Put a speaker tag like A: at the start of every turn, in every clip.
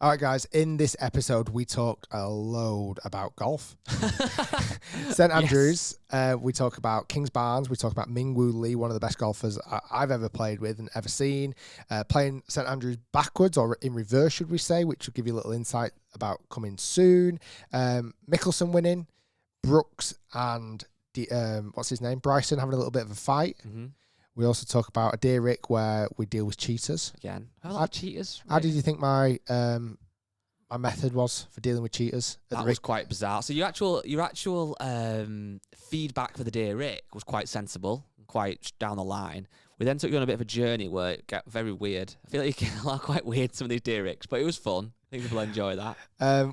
A: All right, guys, in this episode, we talked a load about golf. St Andrews, we talk about Kings Barnes, we talk about Mingwoo Lee, one of the best golfers I've ever played with and ever seen. Playing St Andrews backwards, or in reverse, should we say, which will give you a little insight about coming soon. Mickelson winning, Brooks and, what's his name, Bryson having a little bit of a fight.
B: Mm-hmm.
A: We also talk about a Dear Rick where we deal with cheaters.
B: Again, I like cheaters.
A: How did you think my method was for dealing with cheaters?
B: That was quite bizarre. So your actual feedback for the Dear Rick was quite sensible, quite down the line. We then took you on a bit of a journey where it got very weird. I feel like you get quite weird, some of these Dear Ricks, but it was fun. I think people enjoy that.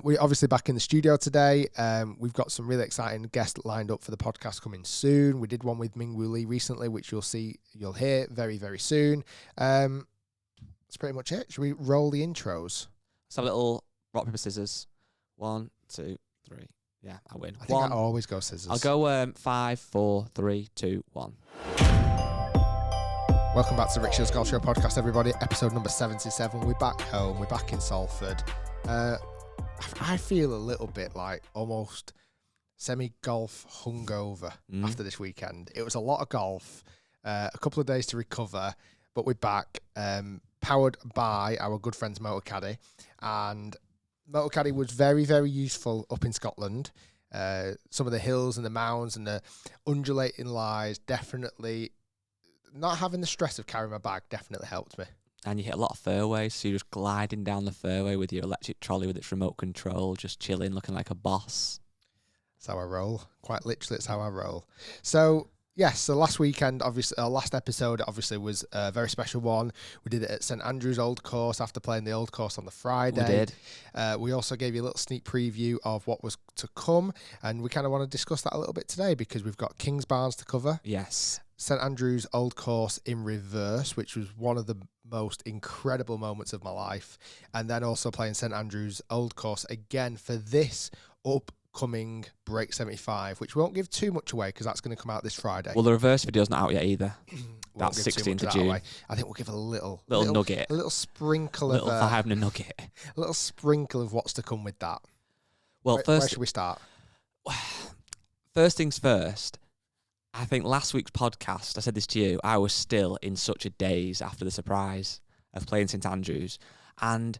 A: We're obviously back in the studio today. We've got some really exciting guests lined up for the podcast coming soon. We did one with Mingwoo Lee recently, which you'll hear very, very soon. That's pretty much it. Should we roll the intros?
B: Let's have a little rock, paper, scissors. 1, 2, 3. Yeah, I win.
A: I think I always go scissors.
B: I'll go 5, 4, 3, 2, 1.
A: Welcome back to the Rick Shiels Golf Show podcast, everybody. Episode number 77. We're back home. We're back in Salford. I feel a little bit like almost semi-golf hungover after this weekend. It was a lot of golf, a couple of days to recover, but we're back, powered by our good friends Motor Caddy. And Motor Caddy was very, very useful up in Scotland. Some of the hills and the mounds and the undulating lies definitely... Not having the stress of carrying my bag definitely helped me.
B: And you hit a lot of fairways, so you're just gliding down the fairway with your electric trolley with its remote control, just chilling, looking like a boss.
A: That's how I roll. Quite literally, it's how I roll. So, yes, so last weekend, obviously, last episode, obviously, was a very special one. We did it at St Andrews Old Course after playing the Old Course on the Friday.
B: We did.
A: We also gave you a little sneak preview of what was to come, and we kind of want to discuss that a little bit today because we've got Kings Barnes to cover.
B: Yes.
A: St Andrews Old Course in reverse, which was one of the most incredible moments of my life. And then also playing St Andrews Old Course again for this upcoming Break 75, which we won't give too much away because that's going to come out this Friday.
B: Well, the reverse video's not out yet either. That's 16th of June.
A: I think we'll give a little
B: nugget.
A: A little sprinkle
B: of...
A: a
B: having a nugget.
A: A little sprinkle of what's to come with that.
B: Well,
A: where should we start?
B: First things first. I think last week's podcast, I said this to you, I was still in such a daze after the surprise of playing St Andrews. And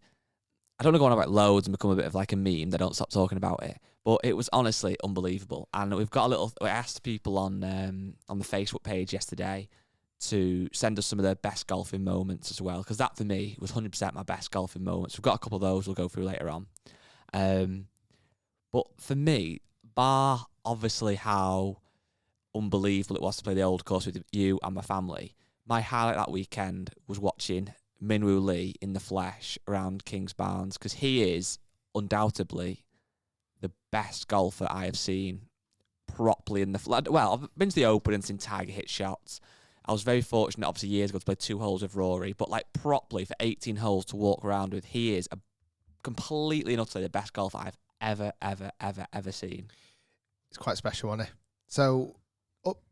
B: I don't want to go on about loads and become a bit of like a meme that don't stop talking about it. But it was honestly unbelievable. And we've got I asked people on the Facebook page yesterday to send us some of their best golfing moments as well. Because that for me was 100% my best golfing moments. We've got a couple of those we'll go through later on. But for me, bar obviously how unbelievable it was to play the Old Course with you and my family. My highlight that weekend was watching Mingwoo Lee in the flesh around Kings Barnes because he is undoubtedly the best golfer I have seen properly in the flesh. Well, I've been to the Open and seen Tiger hit shots. I was very fortunate, obviously, years ago to play 2 holes with Rory, but like properly for 18 holes to walk around with, he is a completely and utterly the best golfer I've ever seen.
A: It's quite special, isn't it? So,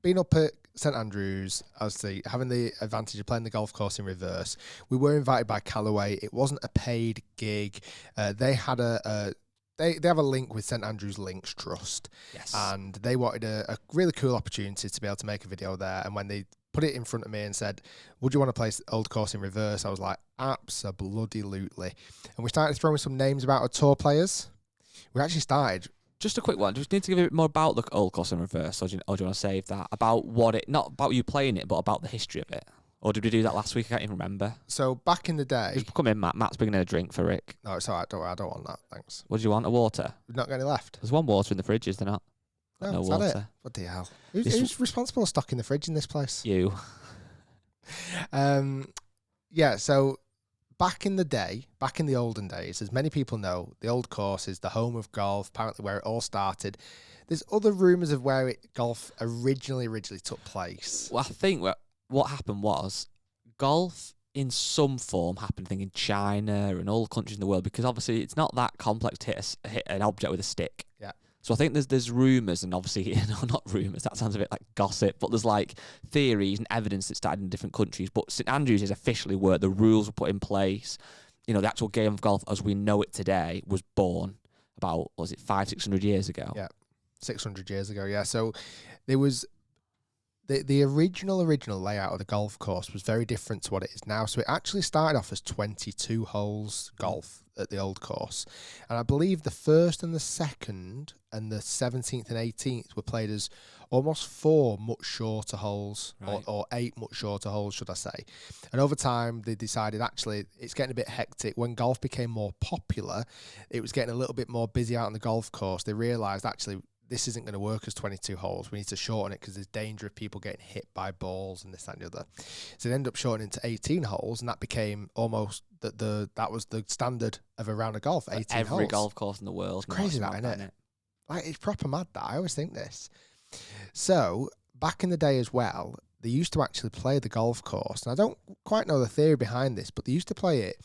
A: being up at St Andrews, obviously having the advantage of playing the golf course in reverse, we were invited by Callaway. It wasn't a paid gig. They had they have a link with St Andrews Links Trust.
B: Yes. And
A: they wanted a really cool opportunity to be able to make a video there. And when they put it in front of me and said, would you want to play Old Course in reverse? I was like, absolutely. And we started throwing some names about our tour players. We actually started...
B: Just a quick one. Just need to give a bit more about the Old Course in reverse, or do you want to save that? About what it, not about you playing it, but about the history of it. Or did we do that last week? I can't even remember.
A: So back in the day...
B: Just come in, Matt. Matt's bringing in a drink for Rick.
A: No, it's all right. Don't worry. I don't want that. Thanks.
B: What do you want? A water?
A: We've not got any left.
B: There's one water in the fridge, is there not?
A: No
B: water.
A: That it? What the hell? Who's responsible for stocking the fridge in this place?
B: You.
A: Yeah, so... Back in the olden days, as many people know, the Old Course is the home of golf, apparently where it all started. There's other rumours of where golf originally took place.
B: Well, I think what happened was golf in some form happened, I think, in China and all the countries in the world, because obviously it's not that complex to hit an object with a stick.
A: Yeah.
B: So I think there's rumours, and obviously, not rumours, that sounds a bit like gossip, but there's like theories and evidence that started in different countries. But St Andrews is officially where the rules were put in place. the actual game of golf as we know it today was born about, was it 500-600 years ago?
A: Yeah, 600 years ago. Yeah, so there was the original layout of the golf course was very different to what it is now. So it actually started off as 22 holes golf at the old course, and I believe the first and the second and the 17th and 18th were played as almost 4 much shorter holes,
B: Right.
A: or 8 much shorter holes, should I say. And over time, they decided actually it's getting a bit hectic. When golf became more popular, it was getting a little bit more busy out on the golf course. They realised actually this isn't going to work as 22 holes. We need to shorten it because there's danger of people getting hit by balls and this, that, and the other. So they ended up shortening to 18 holes, and that became almost that was the standard of a round of golf, 18 holes.
B: Every golf course in the world.
A: It's crazy, that, isn't it? Like, it's proper mad, that. I always think this. So, back in the day as well, they used to actually play the golf course. And I don't quite know the theory behind this, but they used to play it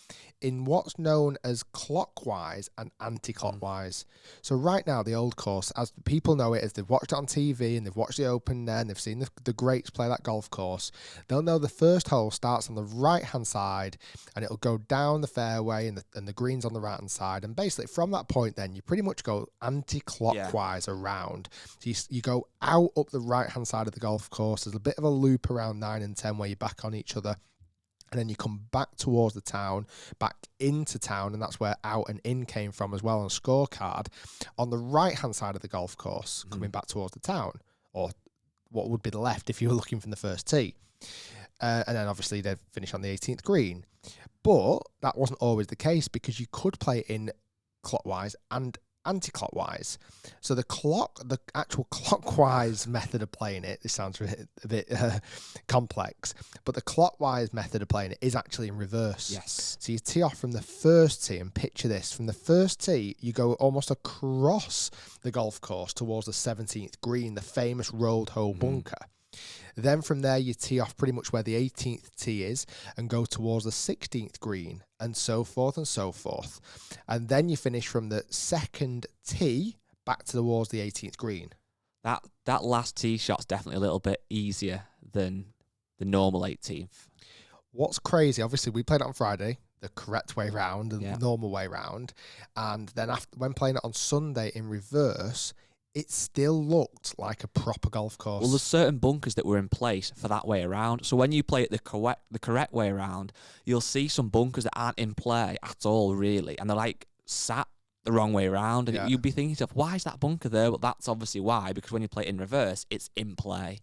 A: in what's known as clockwise and anti-clockwise. So right now, the old course, as people know it, as they've watched it on TV and they've watched the Open there and they've seen the greats play that golf course, they'll know the first hole starts on the right-hand side and it'll go down the fairway and the green's on the right-hand side. And basically, from that point then, you pretty much go anti-clockwise around. So you go out up the right-hand side of the golf course. There's a bit of a loop around 9 and 10 where you're back on each other. And then you come back towards the town, back into town, and that's where out and in came from as well on a scorecard. On the right-hand side of the golf course, coming back towards the town, or what would be the left if you were looking from the first tee. And then obviously they'd finish on the 18th green. But that wasn't always the case because you could play in clockwise and anti-clockwise. So the actual clockwise method of playing it, this sounds a bit complex, but the clockwise method of playing it is actually in reverse.
B: Yes.
A: So you tee off from the first tee, and picture this, from the first tee, you go almost across the golf course towards the 17th green, the famous rolled hole bunker. Then from there, you tee off pretty much where the 18th tee is and go towards the 16th green, and so forth and so forth. And then you finish from the second tee back towards the 18th green.
B: That last tee shot's definitely a little bit easier than the normal 18th.
A: What's crazy, obviously, we played it on Friday, the correct way round, the normal way round. And then when playing it on Sunday in reverse, it still looked like a proper golf course.
B: Well, there's certain bunkers that were in place for that way around. So when you play it the correct way around, you'll see some bunkers that aren't in play at all, really. And they're like sat the wrong way around. And you'd be thinking to yourself, why is that bunker there? Well, that's obviously why, because when you play it in reverse, it's in play.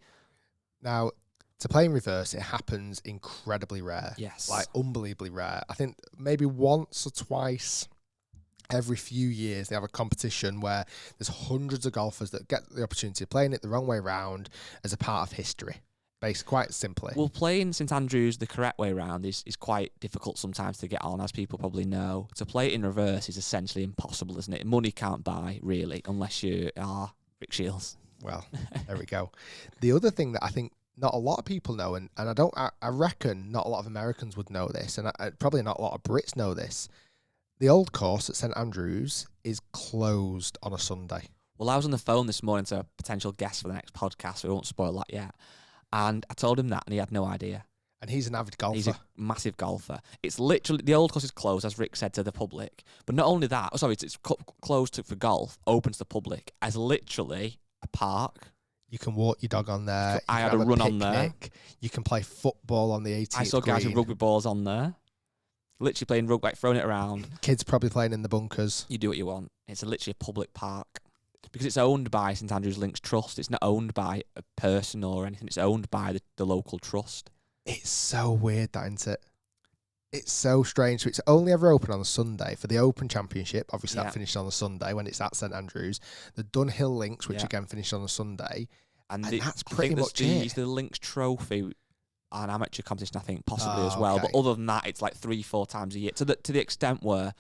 A: Now, to play in reverse, it happens incredibly rare.
B: Yes.
A: Like, unbelievably rare. I think maybe once or twice every few years they have a competition where there's hundreds of golfers that get the opportunity of playing it the wrong way round as a part of history, basically, quite simply.
B: Well, playing St Andrews the correct way round is quite difficult sometimes to get on, as people probably know. To play it in reverse is essentially impossible, isn't it? Money can't buy, really, unless you are Rick Shiels.
A: Well, there we go. The other thing that I think not a lot of people know, and I reckon not a lot of Americans would know this, and probably not a lot of Brits know this. The old course at St Andrews is closed on a Sunday.
B: Well, I was on the phone this morning to a potential guest for the next podcast, so we won't spoil that yet. And I told him that, and he had no idea.
A: And he's an avid golfer.
B: He's a massive golfer. It's literally, the old course is closed, as Rick said, to the public. But not only that, it's closed for golf, open to the public, as literally a park.
A: You can walk your dog on there.
B: I had a run on there.
A: You can play football on the 18th
B: I saw guys with rugby balls on there. Literally playing rugby, like throwing it around.
A: Kids probably playing in the bunkers.
B: You do what you want. It's literally a public park. Because it's owned by St Andrews Links Trust. It's not owned by a person or anything. It's owned by the local trust.
A: It's so weird, that, isn't it? It's so strange. So it's only ever open on a Sunday for the Open Championship. Obviously, that finished on a Sunday when it's at St Andrews. The Dunhill Links, which again finished on a Sunday. And that's pretty much it.
B: The Links Trophy, an amateur competition, I think, possibly as well. Okay. But other than that, it's like 3-4 times a year. To the extent where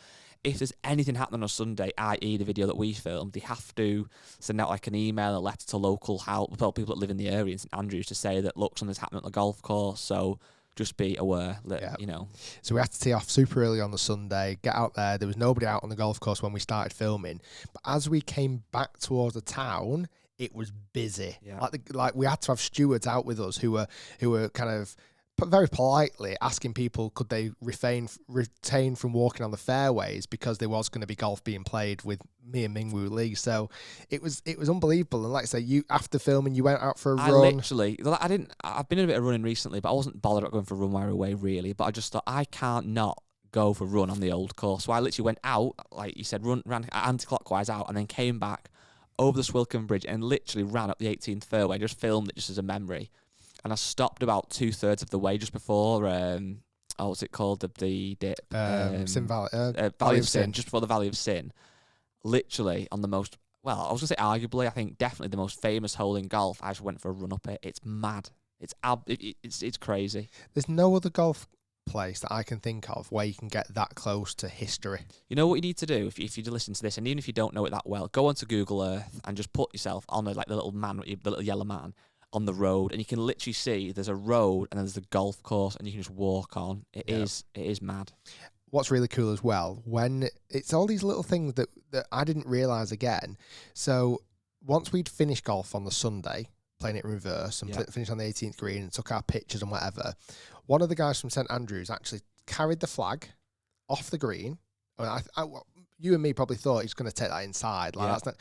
B: if there's anything happening on Sunday, i.e. the video that we filmed, they have to send out like an email, a letter to local people that live in the area in St Andrews to say that, look, something's happening at the golf course. So just be aware that, you know.
A: So we had to tee off super early on the Sunday, get out there. There was nobody out on the golf course when we started filming. But as we came back towards the town, it was busy. Yeah. Like we had to have stewards out with us who were kind of very politely asking people could they retain from walking on the fairways because there was going to be golf being played with me and Mingwoo Lee. So it was unbelievable. And like I say, you after filming, you went out for a run.
B: I've been in a bit of running recently, but I wasn't bothered about going for a run right away really. But I just thought I can't not go for a run on the old course. So I literally went out, like you said, ran anti-clockwise out, and then came back over the Swilcan Bridge and literally ran up the 18th fairway. Just filmed it just as a memory. And I stopped about 2/3 of the way just before, what's it called?
A: Sin Valley,
B: Valley of Sin, just before the Valley of Sin. Literally on the most, well, I was going to say arguably, I think definitely the most famous hole in golf. I just went for a run up it. It's mad. It's crazy.
A: There's no other golf place that I can think of where you can get that close to history.
B: You know what you need to do if you listen to this, and even if you don't know it that well, go onto Google Earth and just put yourself on the little man, the little yellow man on the road, and you can literally see there's a road and then there's the golf course, and you can just walk on. It is mad.
A: What's really cool as well, when it's all these little things that I didn't realise again. So once we'd finished golf on the Sunday, playing it in reverse, and finished on the 18th green and took our pictures and whatever, one of the guys from St Andrews actually carried the flag off the green. I mean, you and me probably thought he's going to take that inside. That's not,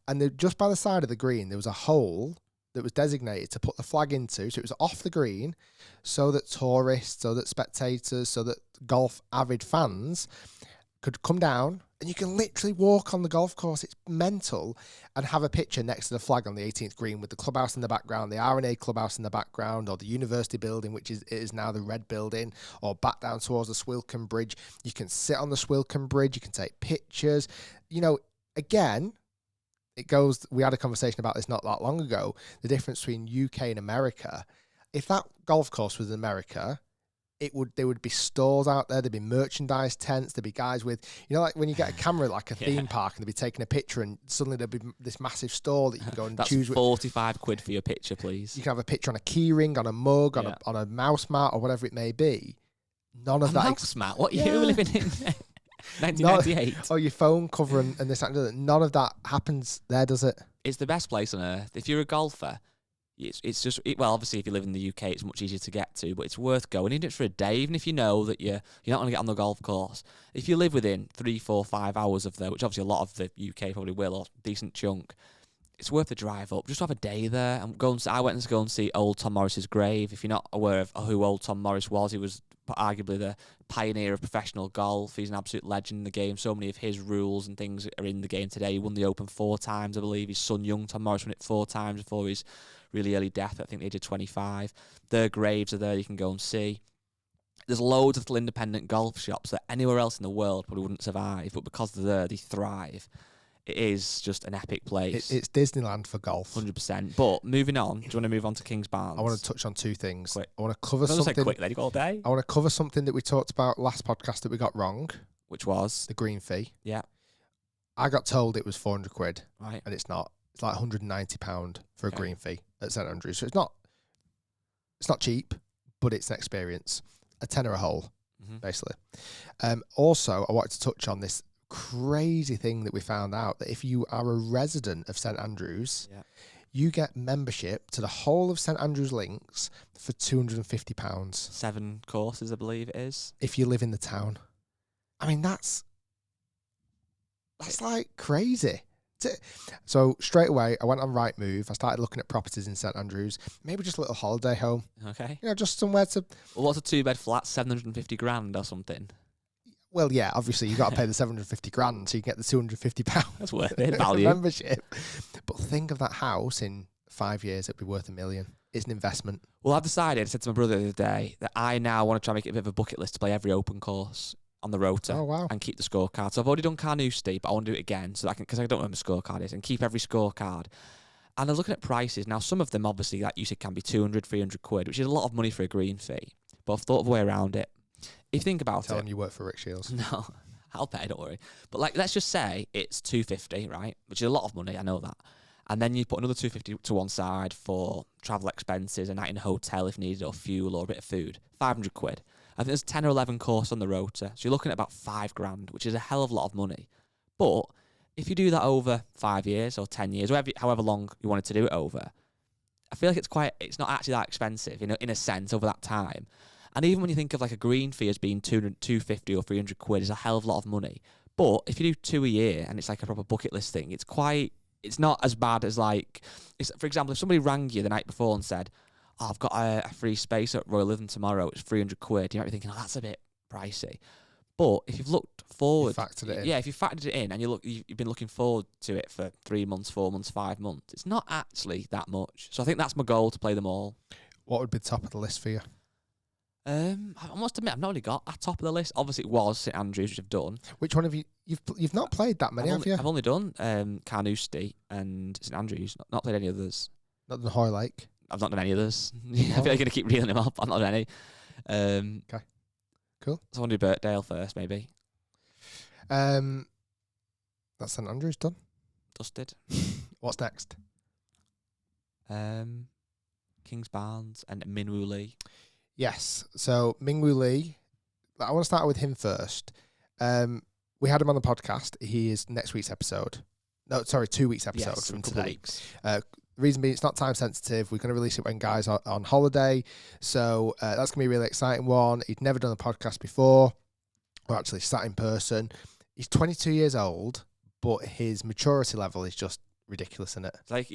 A: and just by the side of the green, there was a hole that was designated to put the flag into. So it was off the green so that tourists, so that spectators, so that golf avid fans could come down, and you can literally walk on the golf course. It's mental, and have a picture next to the flag on the 18th green with the clubhouse in the background, the Arran clubhouse in the background, or the university building, which is now the red building, or back down towards the Swilcan Bridge. You can sit on the Swilcan Bridge. You can take pictures. You know, again, it goes, we had a conversation about this not that long ago, the difference between UK and America. If that golf course was in America, there would be stores out there, there'd be merchandise tents, there'd be guys with, you know, like when you get a camera like a theme park and they'd be taking a picture, and suddenly there'd be this massive store that you can go and choose.
B: That's 45 quid for your picture, please.
A: You can have a picture on a key ring, on a mug, on a mouse mat, or whatever it may be. None of that.
B: Mouse mat? What are you living in? 1998.
A: Oh, your phone cover and this and that. None of that happens there, does it?
B: It's the best place on earth. If you're a golfer, it's just well, obviously if you live in the UK, it's much easier to get to, but it's worth going, even if it's for a day, even if you know that you're not going to get on the golf course. If you live within 3, 4, 5 hours of there, which obviously a lot of the UK probably will, or a decent chunk, it's worth the drive up. Just have a day there. I went to go and see old Tom Morris's grave. If you're not aware of who old Tom Morris was, he was arguably the pioneer of professional golf. He's an absolute legend in the game. So many of his rules and things are in the game today. He won the Open 4 times, I believe. His son, young Tom Morris, won it 4 times before his really early death, I think the age of 25. Their graves are there, you can go and see. There's loads of little independent golf shops that anywhere else in the world probably wouldn't survive, but because they're there, they thrive. It is just an epic place.
A: It's Disneyland for golf.
B: 100%. But moving on, do you want to move on to Kings Barnes?
A: I want to touch on 2 things.
B: Quick.
A: I want to cover something.
B: Say quick, then you got all day.
A: I want to cover something that we talked about last podcast that we got wrong.
B: Which was?
A: The green fee.
B: Yeah.
A: I got told it was 400 quid.
B: Right.
A: And it's not. It's like £190 for a green fee at St Andrews. So it's not cheap, but it's an experience. A tenner a hole, basically. Also, I wanted to touch on this crazy thing that we found out, that if you are a resident of St Andrews, you get membership to the whole of St Andrews Links for £250.
B: 7 courses, I believe it is.
A: If you live in the town. I mean, that's like crazy. So straight away, I went on Rightmove. I started looking at properties in St Andrews. Maybe just a little holiday home.
B: Okay.
A: You know, just somewhere to...
B: Well, what's a 2-bed flat? 750 grand or something?
A: Well, yeah, obviously you got to pay the 750 grand so you get the £250.
B: That's worth it. Value.
A: Membership. But think of that house in 5 years, it'd be worth $1 million. It's an investment.
B: Well, I've decided, I said to my brother the other day, that I now want to try and make it a bit of a bucket list to play every open course on the rota.
A: Oh, wow.
B: And keep the scorecard. So I've already done Carnoustie, but I want to do it again so that I can, because I don't know what my scorecard is, and keep every scorecard. And I'm looking at prices. Now, some of them, obviously, like you said, can be 200, 300 quid, which is a lot of money for a green fee. But I've thought of a way around it. If you think about
A: Tell him you work for Rick Shiels.
B: No, I'll pay, don't worry. But like, let's just say it's 250, right? Which is a lot of money, I know that. And then you put another 250 to one side for travel expenses, a night in a hotel if needed, or fuel, or a bit of food. 500 quid. I think there's 10 or 11 courses on the rota. So you're looking at about 5 grand, which is a hell of a lot of money. But if you do that over 5 years or 10 years, however long you wanted to do it over, I feel like it's not actually that expensive in a sense over that time. And even when you think of like a green fee as being 250 or 300 quid is a hell of a lot of money. But if you do 2 a year and it's like a proper bucket list thing, it's not as bad as like, for example, if somebody rang you the night before and said, oh, I've got a free space at Royal Lytham tomorrow, it's 300 quid, you might be thinking, oh, that's a bit pricey. But if you've looked forward,
A: factored it in.
B: Yeah, if you factored it in and you've been looking forward to it for 3 months, 4 months, 5 months, it's not actually that much. So I think that's my goal, to play them all.
A: What would be top of the list for you?
B: I must admit, I've not really got a top of the list. Obviously, it was St Andrews, which I've done.
A: Which one have you? You've not played that many, have you?
B: I've only done Carnousty and St Andrews. Not played any others.
A: Not done Hoy Lake.
B: I've not done any others. I feel like I'm gonna keep reeling them up. I've not done any.
A: Okay, cool.
B: So I want to do Birkdale first, maybe.
A: That's St Andrews done.
B: Dusted.
A: What's next?
B: Kings Barnes and Minwoo Lee.
A: Yes. So Mingwoo Lee, I want to start with him first. We had him on the podcast. He is next week's episode. No, sorry, 2 weeks episode from today.
B: Weeks.
A: The reason being, it's not time sensitive. We're going to release it when guys are on holiday. So that's going to be a really exciting one. He'd never done a podcast before, or actually sat in person. He's 22 years old, but his maturity level is just ridiculous, isn't it?
B: It's like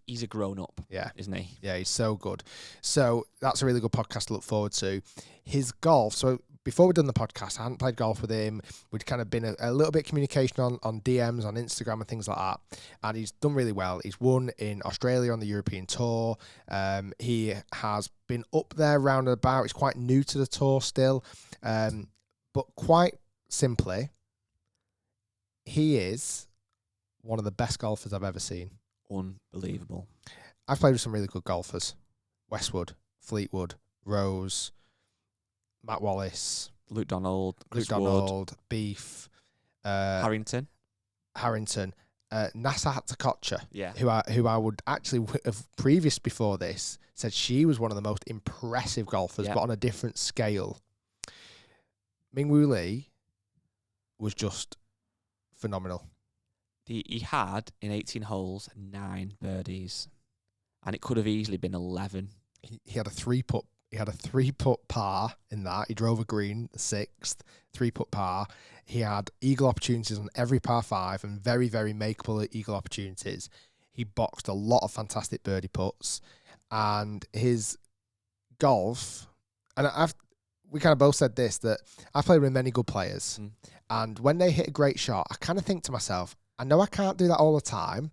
B: he's a grown up, isn't he?
A: Yeah, he's so good. So that's a really good podcast to look forward to. His golf. So before we'd done the podcast, I hadn't played golf with him. We'd kind of been a little bit communication on DMs, on Instagram and things like that. And he's done really well. He's won in Australia on the European Tour. He has been up there round and about. He's quite new to the tour still. But quite simply, he is one of the best golfers I've ever seen.
B: Unbelievable.
A: I've played with some really good golfers. Westwood, Fleetwood, Rose, Matt Wallace,
B: Luke Donald,
A: BEEF,
B: Harrington,
A: Nasser Takotcha,
B: yeah,
A: who I would actually have previous before this said she was one of the most impressive golfers, but on a different scale. Mingwoo Lee was just phenomenal.
B: He had in 18 holes 9 birdies, and it could have easily been 11.
A: He had a 3-putt. He had a 3-putt par in that. He drove a green, the 6th, 3-putt par. He had eagle opportunities on every par 5 and very, very makeable eagle opportunities. He boxed a lot of fantastic birdie putts, and his golf. And we kind of both said this, that I've played with many good players, and when they hit a great shot, I kind of think to myself, I know I can't do that all the time,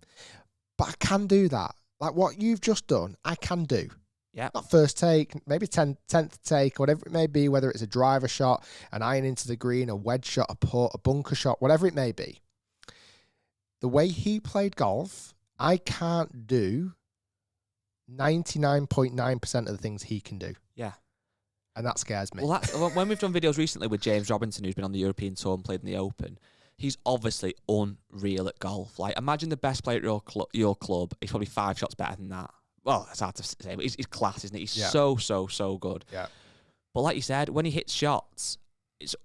A: but I can do that. Like what you've just done, I can do.
B: Yeah.
A: Not first take, maybe 10th take, whatever it may be, whether it's a driver shot, an iron into the green, a wedge shot, a putt, a bunker shot, whatever it may be. The way he played golf, I can't do 99.9% of the things he can do.
B: Yeah.
A: And that scares me.
B: Well, when we've done videos recently with James Robinson, who's been on the European Tour and played in the Open, he's obviously unreal at golf. Like, imagine the best player at your club. He's probably 5 shots better than that. Well, it's hard to say, but he's class, isn't he? He's so good.
A: Yeah.
B: But like you said, when he hits shots, it's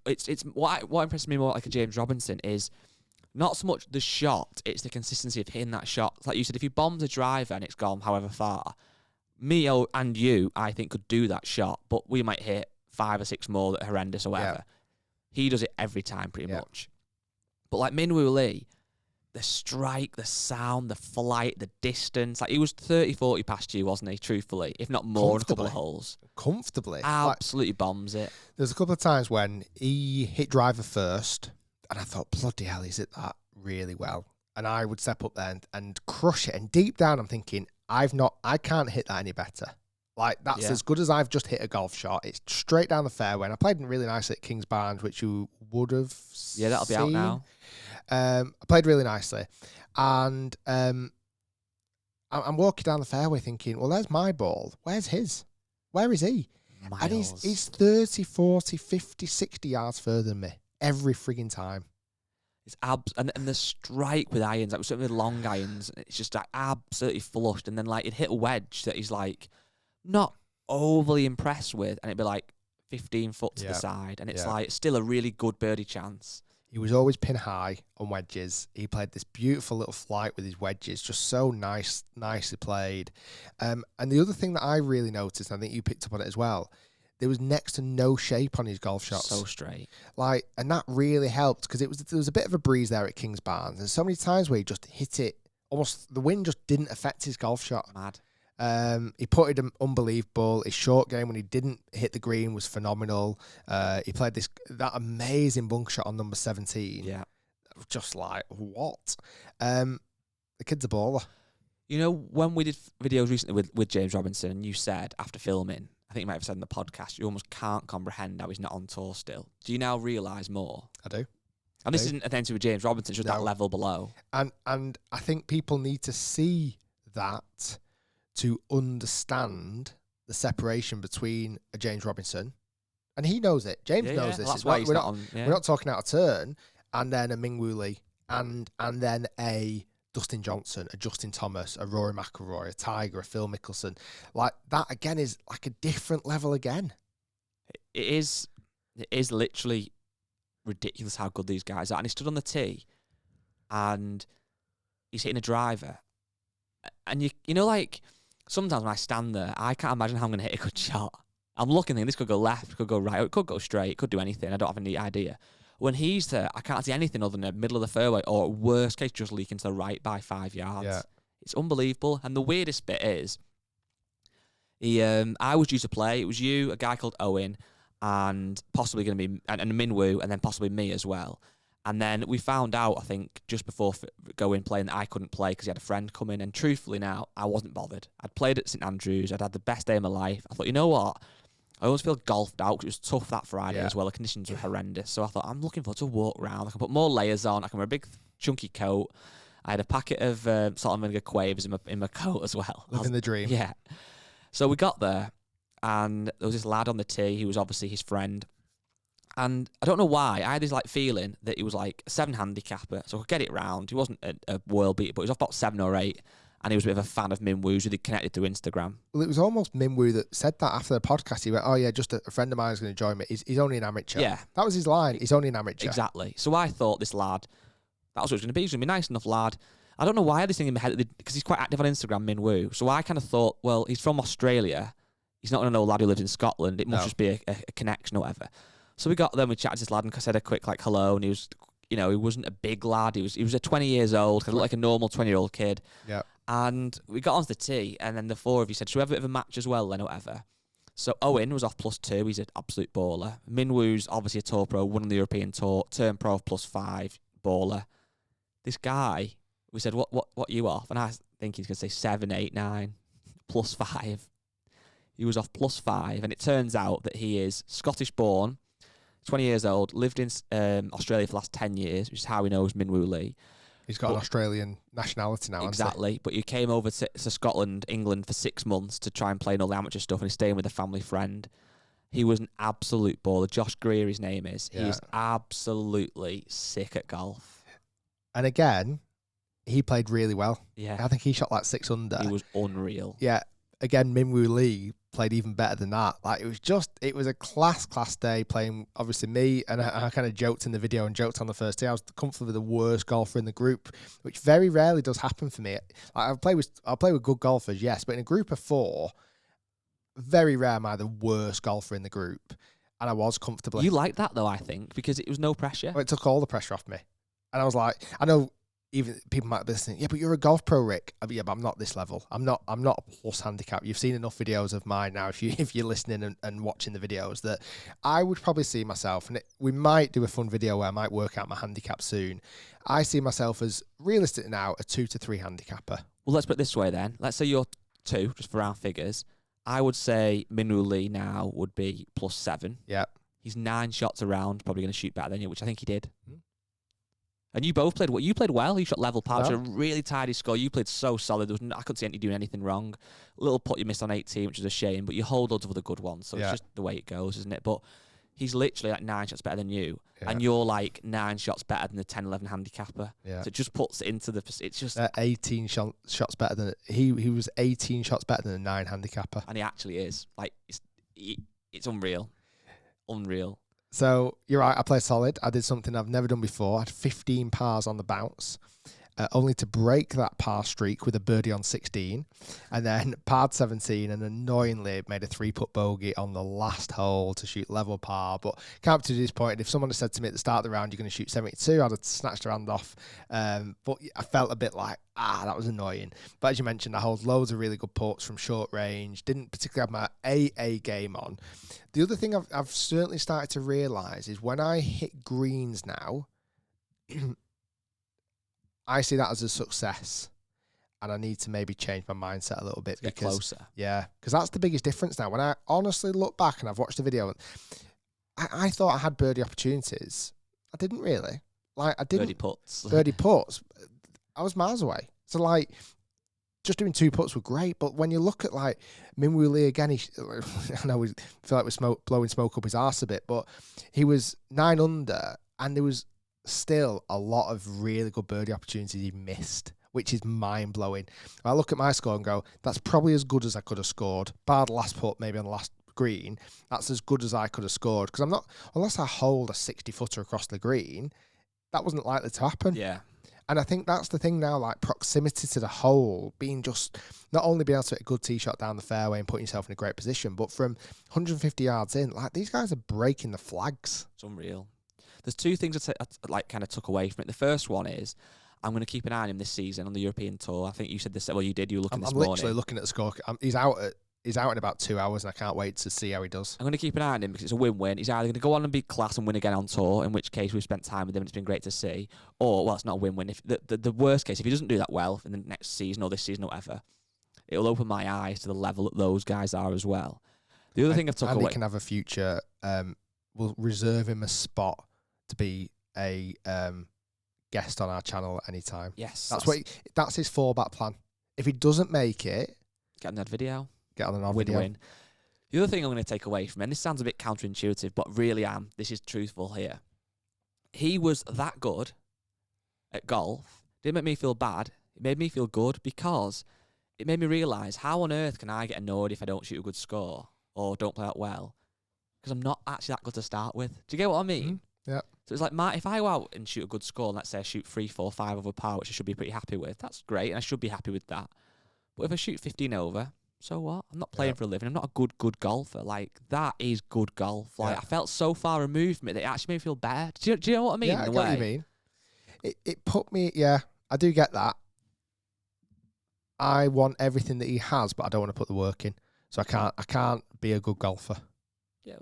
B: what impresses me more like a James Robinson is not so much the shot, it's the consistency of hitting that shot. Like you said, if you bomb the driver and it's gone however far, me and you, I think, could do that shot, but we might hit 5 or 6 more that are horrendous or whatever. Yeah. He does it every time pretty much. But like Minwoo Lee, the strike, the sound, the flight, the distance. Like, he was 30, 40 past you, wasn't he, truthfully? If not more in a couple of holes.
A: Comfortably.
B: Absolutely bombs it.
A: There's a couple of times when he hit driver first, and I thought, bloody hell, he's hit that really well. And I would step up there and crush it. And deep down, I'm thinking, I can't hit that any better. Like, that's as good as I've just hit a golf shot. It's straight down the fairway. And I played really nicely at Kings Barnes, which you would have seen.
B: Yeah, that'll be out now.
A: I played really nicely. And I'm walking down the fairway thinking, well, there's my ball. Where's his? Where is he?
B: Miles.
A: And he's 30, 40, 50, 60 yards further than me every frigging time.
B: It's and the strike with irons, like certainly with long irons, it's just like absolutely flushed. And then like he'd hit a wedge that he's like not overly impressed with, and it'd be like 15 foot to the side, and it's like still a really good birdie chance.
A: He was always pin high on wedges. He played this beautiful little flight with his wedges, just so nicely played. And the other thing that I really noticed, and I think you picked up on it as well, there was next to no shape on his golf shots.
B: So straight.
A: Like, and that really helped because there was a bit of a breeze there at Kings Barnes. And so many times where he just hit it, almost the wind just didn't affect his golf shot.
B: Mad.
A: He put it unbelievable. His short game when he didn't hit the green was phenomenal. He played that amazing bunker shot on number 17.
B: Yeah.
A: Just like, what? The kid's a baller.
B: You know, when we did videos recently with James Robinson, and you said after filming, I think you might have said in the podcast, you almost can't comprehend how he's not on tour still. Do you now realise more?
A: I do.
B: And this isn't offensive with James Robinson, it's just that level below.
A: And I think people need to see that to understand the separation between a James Robinson, and he knows it. James knows this.
B: That's why we're
A: not talking out of turn. And then a Mingwoo Lee, and then a Dustin Johnson, a Justin Thomas, a Rory McIlroy, a Tiger, a Phil Mickelson. Like that again is like a different level again.
B: It is literally ridiculous how good these guys are. And he stood on the tee, and he's hitting a driver, and you know, like sometimes when I stand there, I can't imagine how I'm going to hit a good shot. I'm looking, thinking this could go left, could go right, it could go straight, it could do anything. I don't have any idea. When he's there, I can't see anything other than the middle of the fairway, or worst case, just leaking to the right by 5 yards.
A: Yeah.
B: It's unbelievable. And the weirdest bit is, I was due to play. It was you, a guy called Owen, and possibly going to be and Minwoo, and then possibly me as well. And then we found out, I think, just before going playing, that I couldn't play because he had a friend come in. And truthfully, now I wasn't bothered. I'd played at St Andrews. I'd had the best day of my life. I thought, you know what? I always feel golfed out because it was tough that Friday as well. The conditions were horrendous. So I thought, I'm looking forward to a walk around. I can put more layers on. I can wear a big, chunky coat. I had a packet of salt and vinegar quavers in my coat as well.
A: Living the dream.
B: Yeah. So we got there, and there was this lad on the tee who was obviously his friend. And I don't know why, I had this like feeling that he was like a 7 handicapper, so I could get it round. He wasn't a world beater, but he was off about 7 or 8. And he was a bit of a fan of Minwoo's, who they connected through Instagram.
A: Well, it was almost Minwoo that said that after the podcast. He went, "Oh yeah, just a friend of mine is going to join me. He's only an amateur."
B: Yeah,
A: that was his line. He's only an amateur.
B: Exactly. So I thought this lad, that was what it was going to be. He's going to be a nice enough lad. I don't know why I had this thing in my head, because he's quite active on Instagram, Minwoo. So I kind of thought, well, he's from Australia. He's not going to know a lad who lives in Scotland. It must just be a connection or whatever. So we got there, and we chatted to this lad, and I said a quick like hello, and he was, you know, he wasn't a big lad. He was 20 years old, kind of like a normal 20-year-old kid.
A: Yeah.
B: And we got onto the tee, and then the 4 of you said, should we have a bit of a match as well then, or whatever? So Owen was off +2. He's an absolute baller. Minwoo's obviously a tour pro, won on the European Tour, turned pro +5, baller. This guy, we said, what are you off? And I think he's going to say 7, 8, 9, +5. He was off +5, and it turns out that he is Scottish born, 20 years old, lived in Australia for the last 10 years, which is how he knows Minwoo Lee.
A: He's got an Australian nationality now.
B: Exactly, but he came over to Scotland, England for 6 months to try and play in all the amateur stuff, and he's staying with a family friend. He was an absolute baller. Josh Greer, his name is.
A: Yeah.
B: He is absolutely sick at golf.
A: And again, he played really well.
B: Yeah.
A: I think he shot like 6 under.
B: He was unreal.
A: Yeah. Again, Minwoo Lee played even better than that. Like it was a class day playing. Obviously, me and I kind of joked in the video and joked on the first day. I was comfortably the worst golfer in the group, which very rarely does happen for me. I'll play with good golfers, yes, but in a group of 4, very rare am I the worst golfer in the group, and I was comfortably.
B: You like that though, I think, because it was no pressure.
A: Well, it took all the pressure off me, and I was like, I know. Even people might be listening, yeah, but you're a golf pro, Rick. Yeah, but I'm not this level. I'm not a plus handicap. You've seen enough videos of mine now. If you're listening and watching the videos, that I would probably see myself, and we might do a fun video where I might work out my handicap soon. I see myself as realistic now, a 2 to 3 handicapper.
B: Well, let's put it this way then. Let's say you're 2, just for round figures. I would say Minwoo Lee now would be +7.
A: Yeah.
B: He's 9 shots around, probably going to shoot better than you, which I think he did. And you both played well. You played well. You shot level par. A really tidy score. You played so solid. I couldn't see you doing anything wrong. A little putt you missed on 18, which is a shame, but you hold loads of other good ones. So it's just the way it goes, isn't it? But he's literally like 9 shots better than you. Yeah. And you're like 9 shots better than the 10, 11 handicapper. Yeah. So it just puts it into the... It's just...
A: 18 shots better than... He was 18 shots better than a 9 handicapper.
B: And he actually is. Like, it's unreal. Unreal.
A: So you're right. I played solid. I did something I've never done before. I had 15 pars on the bounce, only to break that par streak with a birdie on 16, and then parred 17, and annoyingly made a 3-putt bogey on the last hole to shoot level par. But can't be too disappointed. If someone had said to me at the start of the round, you're going to shoot 72, I'd have snatched her hand off. But I felt a bit like, that was annoying. But as you mentioned, I hold loads of really good putts from short range. Didn't particularly have my AA game on. The other thing I've certainly started to realise is when I hit greens now, I see that as a success, and I need to maybe change my mindset a little bit.
B: Get closer.
A: Yeah, because that's the biggest difference now. When I honestly look back and I've watched the video, I thought I had birdie opportunities. I didn't really. Like, I didn't.
B: Birdie putts.
A: Birdie putts. I was miles away. So, like, just doing 2 putts were great, but when you look at, like, Minwoo Lee again, I know we feel like we're blowing smoke up his arse a bit, but he was 9 under, and there was still a lot of really good birdie opportunities he missed, which is mind-blowing. I look at my score and go, that's probably as good as I could have scored. Bar the last putt, maybe on the last green, that's as good as I could have scored. Because I'm not, unless I hold a 60-footer across the green, that wasn't likely to happen.
B: Yeah.
A: And I think that's the thing now, like proximity to the hole, being just not only being able to hit a good tee shot down the fairway and putting yourself in a great position, but from 150 yards in, like these guys are breaking the flags.
B: It's unreal. There's 2 things I like kind of took away from it. The first one is I'm going to keep an eye on him this season on the European Tour. I think you said this. Well, you did. You were looking this morning.
A: I'm literally looking at the score. He's out in about 2 hours, and I can't wait to see how he does.
B: I'm going to keep an eye on him because it's a win-win. He's either going to go on and be class and win again on tour, in which case we've spent time with him and it's been great to see, or, well, it's not a win-win. If the worst case, if he doesn't do that well in the next season or this season or whatever, it'll open my eyes to the level that those guys are as well. The other thing I've took away...
A: Andy can have a future. We'll reserve him a spot to be a guest on our channel at any time.
B: Yes.
A: That's his fallback plan. If he doesn't make it...
B: Get on that video.
A: Get on an odd video.
B: Win-win. The other thing I'm going to take away from him, and this sounds a bit counterintuitive, but really this is truthful here. He was that good at golf. Didn't make me feel bad. It made me feel good because it made me realise how on earth can I get annoyed if I don't shoot a good score or don't play out well? Because I'm not actually that good to start with. Do you get what I mean?
A: Mm-hmm. Yeah.
B: So it's like if I go out and shoot a good score, and let's say I shoot 3, 4, 5 over par, which I should be pretty happy with, that's great, and I should be happy with that. But if I shoot 15 over, so what? I'm not playing for a living. I'm not a good golfer. Like, that is good golf. Like, I felt so far removed from it that it actually made me feel bad. Do you know what I mean?
A: Yeah, I get what you mean. It put me, I do get that. I want everything that he has, but I don't want to put the work in. So I can't be a good golfer.
B: Yeah,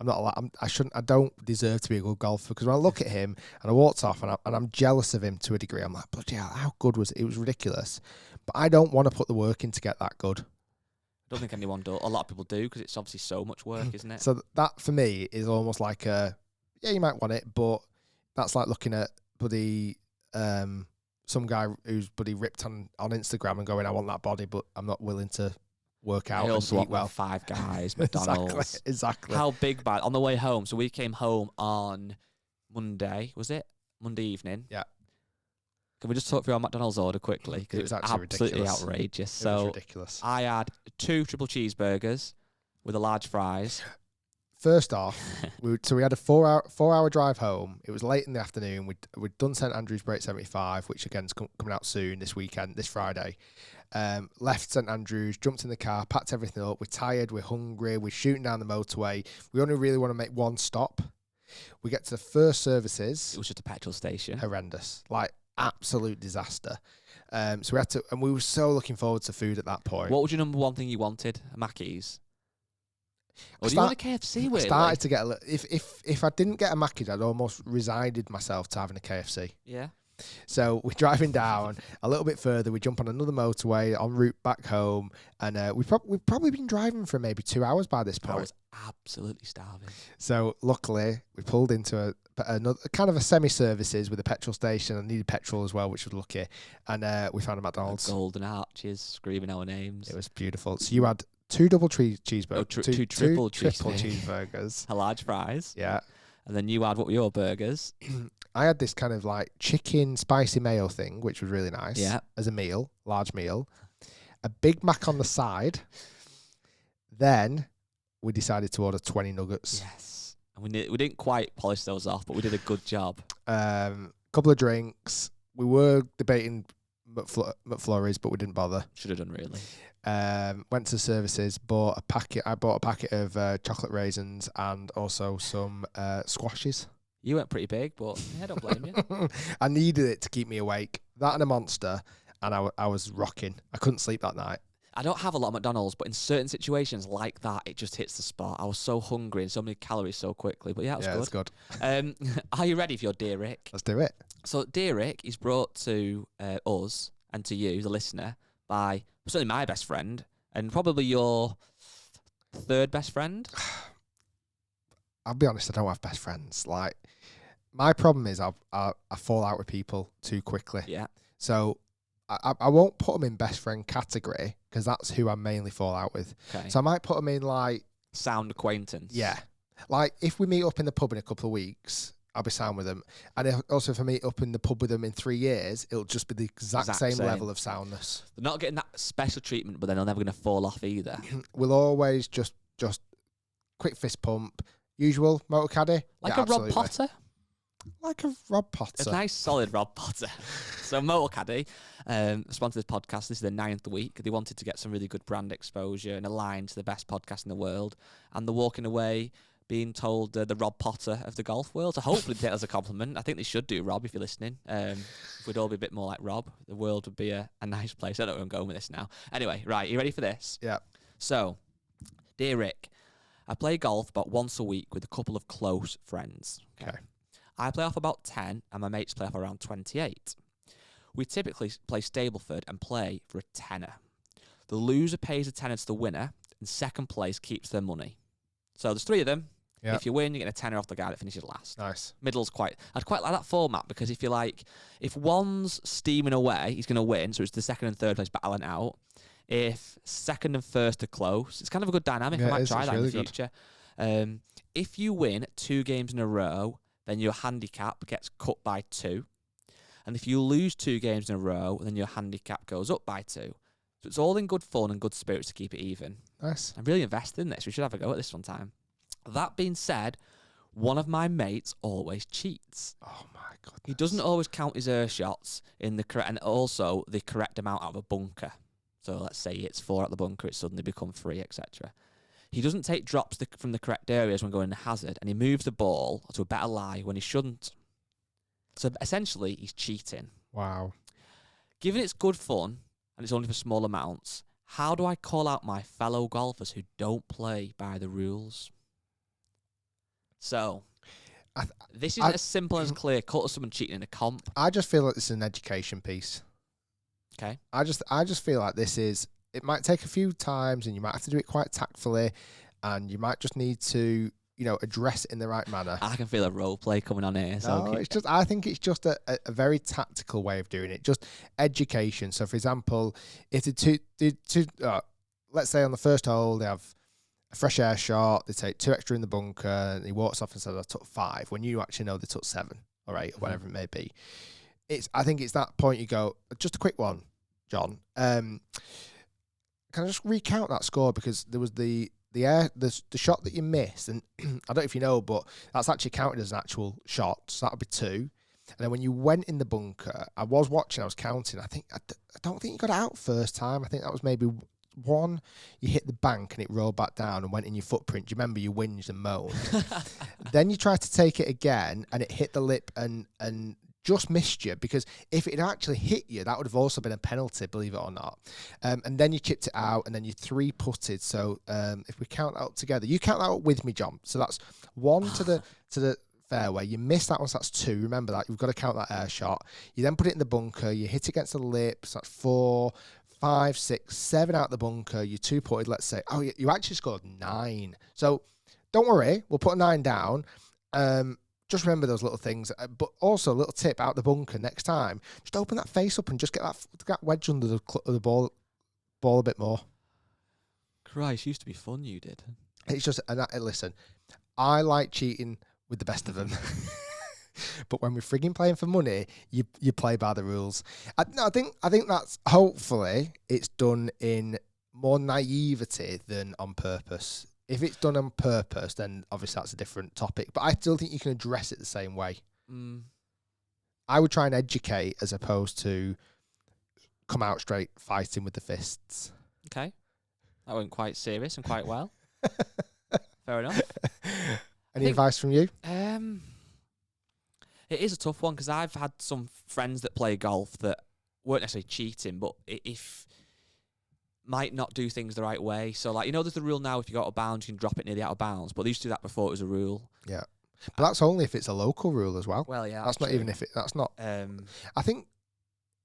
A: I'm not allowed. I don't deserve to be a good golfer, because when I look at him and I walked off and I'm jealous of him to a degree. I'm like, bloody hell, how good was it? It was ridiculous. But I don't want to put the work in to get that good.
B: I don't think anyone does. A lot of people do, because it's obviously so much work, isn't it?
A: So that for me is almost like you might want it, but that's like looking at some guy who's ripped on Instagram and going, I want that body, but I'm not willing to work out.
B: I also
A: and
B: want
A: eat well.
B: 5 guys, McDonald's.
A: Exactly.
B: How big bad on the way home? So we came home on Monday. Was it Monday evening?
A: Yeah.
B: Can we just talk through our McDonald's order quickly? Because
A: It was
B: absolutely
A: ridiculous.
B: outrageous.
A: It was ridiculous.
B: I had 2 triple cheeseburgers with a large fries.
A: First off, we had a 4-hour drive home. It was late in the afternoon. We'd done St Andrews Break 75, which again is coming out soon this weekend, this Friday. Left St Andrews, jumped in the car, packed everything up. We're tired, we're hungry, we're shooting down the motorway. We only really want to make one stop. We get to the first services.
B: It was just a petrol station.
A: Horrendous. Like, absolute disaster. So we had to, and we were so looking forward to food at that point.
B: What was your number one thing you wanted? A Mackey's? Or do you want a KFC? Weirdly?
A: I started to get a little, if I didn't get a Mackey's, I'd almost resigned myself to having a KFC.
B: Yeah.
A: So we're driving down a little bit further. We jump on another motorway en route back home, and we've probably been driving for maybe 2 hours by this point.
B: I was absolutely starving.
A: So luckily, we pulled into another kind of a semi-services with a petrol station. I needed petrol as well, which was lucky. And we found a McDonald's.
B: Golden arches, screaming our names.
A: It was beautiful. So you had 2 double cheeseburgers.
B: Oh, two triple
A: cheeseburgers.
B: A large fries.
A: Yeah.
B: And then you had, what were your burgers?
A: I had this kind of like chicken spicy mayo thing, which was really nice.
B: Yeah.
A: As a meal, large meal. A Big Mac on the side. Then we decided to order 20 nuggets.
B: Yes. And we didn't quite polish those off, but we did a good job.
A: Couple of drinks. We were debating McFlurries, but we didn't bother.
B: Should have done, really.
A: Went to services, bought a packet. I bought a packet of chocolate raisins and also some squashes.
B: You went pretty big, but I don't blame you.
A: I needed it to keep me awake. That and a Monster, and I was rocking. I couldn't sleep that night.
B: I don't have a lot of McDonald's, but in certain situations like that, it just hits the spot. I was so hungry and so many calories so quickly. But yeah, it was good.
A: That's good.
B: Are you ready for your Dear Rick?
A: Let's do it.
B: So Dear Rick is brought to us and to you, the listener, by certainly my best friend and probably your third best friend.
A: I'll be honest, I don't have best friends. Like, my problem is I fall out with people too quickly.
B: Yeah.
A: So I won't put them in best friend category because that's who I mainly fall out with.
B: Okay.
A: So I might put them in like
B: sound acquaintance.
A: Yeah. Like if we meet up in the pub in a couple of weeks, I'll be sound with them. And if I meet up in the pub with them in 3 years, it'll just be the exact same level of soundness.
B: They're not getting that special treatment, but then they're never going to fall off either.
A: We'll always just quick fist pump, usual motor caddy.
B: Like a Rob Potter?
A: Like a Rob Potter.
B: A nice solid Rob Potter. So Motor Caddy, sponsor this podcast. This is the 9th week. They wanted to get some really good brand exposure and align to the best podcast in the world. And they're walking away being told the Rob Potter of the golf world. So hopefully they take it as a compliment. I think they should do, Rob, if you're listening. If we'd all be a bit more like Rob, the world would be a nice place. I don't know where I'm going with this now. Anyway, right, you ready for this?
A: Yeah.
B: So, Dear Rick, I play golf about once a week with a couple of close friends.
A: Okay.
B: I play off about 10 and my mates play off around 28. We typically play Stableford and play for a tenner. The loser pays a tenner to the winner and second place keeps their money. So there's 3 of them. Yep. If you win, you get a tenner off the guy that finishes last.
A: Nice.
B: Middle's I'd quite like that format because if one's steaming away, he's going to win. So it's the second and third place battling out. If second and first are close, it's kind of a good dynamic. I might try that in the future. If you win 2 games in a row, then your handicap gets cut by 2. And if you lose 2 games in a row, then your handicap goes up by 2. So it's all in good fun and good spirits to keep it even.
A: Nice.
B: I'm really invested in this. We should have a go at this one time. That being said, one of my mates always cheats.
A: Oh my goodness.
B: He doesn't always count his air shots in the correct, and also the correct amount out of a bunker. So let's say it's 4 at the bunker, it suddenly become 3, etc. He doesn't take drops from the correct areas when going to hazard, and he moves the ball to a better lie when he shouldn't. So essentially, he's cheating.
A: Wow.
B: Given it's good fun, and it's only for small amounts, how do I call out my fellow golfers who don't play by the rules? So, this isn't as simple as clear cut as someone cheating in a comp.
A: I just feel like this is an education piece.
B: Okay.
A: I just feel like it might take a few times and you might have to do it quite tactfully and you might just need to, address it in the right manner.
B: I can feel a role play coming on here. So
A: I think it's just a very tactical way of doing it. Just education. So, for example, if let's say on the first hole they have a fresh air shot, they take 2 extra in the bunker, and he walks off and says, I took 5, when you actually know they took 7 or 8 or whatever it may be. I think it's that point you go, just a quick one, John. Can I just recount that score? Because there was the shot that you missed, and I don't know if you know, but that's actually counted as an actual shot, so that would be 2. And then when you went in the bunker, I was watching, I was counting. I don't think you got it out first time. I think that was maybe 1. You hit the bank and it rolled back down and went in your footprint. Do you remember you whinged and moaned? Then you tried to take it again and it hit the lip and just missed you, because if it had actually hit you, that would have also been a penalty, believe it or not. And then you chipped it out and then you 3-putted. So if we count that up together, you count that up with me, John. So that's 1 to the fairway. You missed that one, so that's 2. Remember that. You've got to count that air shot. You then put it in the bunker. You hit it against the lip. So that's 4, 5, 6, 7 out the bunker. You 2-putted, let's say. Oh, you actually scored 9. So don't worry. We'll put a 9 down. Just remember those little things. But also, a little tip out the bunker next time. Just open that face up and just get that wedge under the ball a bit more.
B: Christ, used to be fun, you did.
A: It's just, listen, I like cheating with the best of them. But when we're frigging playing for money, you play by the rules. I think that's, hopefully, it's done in more naivety than on purpose. If it's done on purpose, then obviously that's a different topic. But I still think you can address it the same way. I would try and educate as opposed to come out straight fighting with the fists.
B: Okay. That went quite serious and quite well. Fair enough.
A: Any advice from you?
B: It is a tough one because I've had some friends that play golf that weren't necessarily cheating, but if might not do things the right way. So, like, there's the rule now if you go out of bounds, you can drop it near the out of bounds. But they used to do that before it was a rule.
A: Yeah. But that's only if it's a local rule as well.
B: Well, yeah.
A: That's not
B: true.
A: even if it... That's not... I think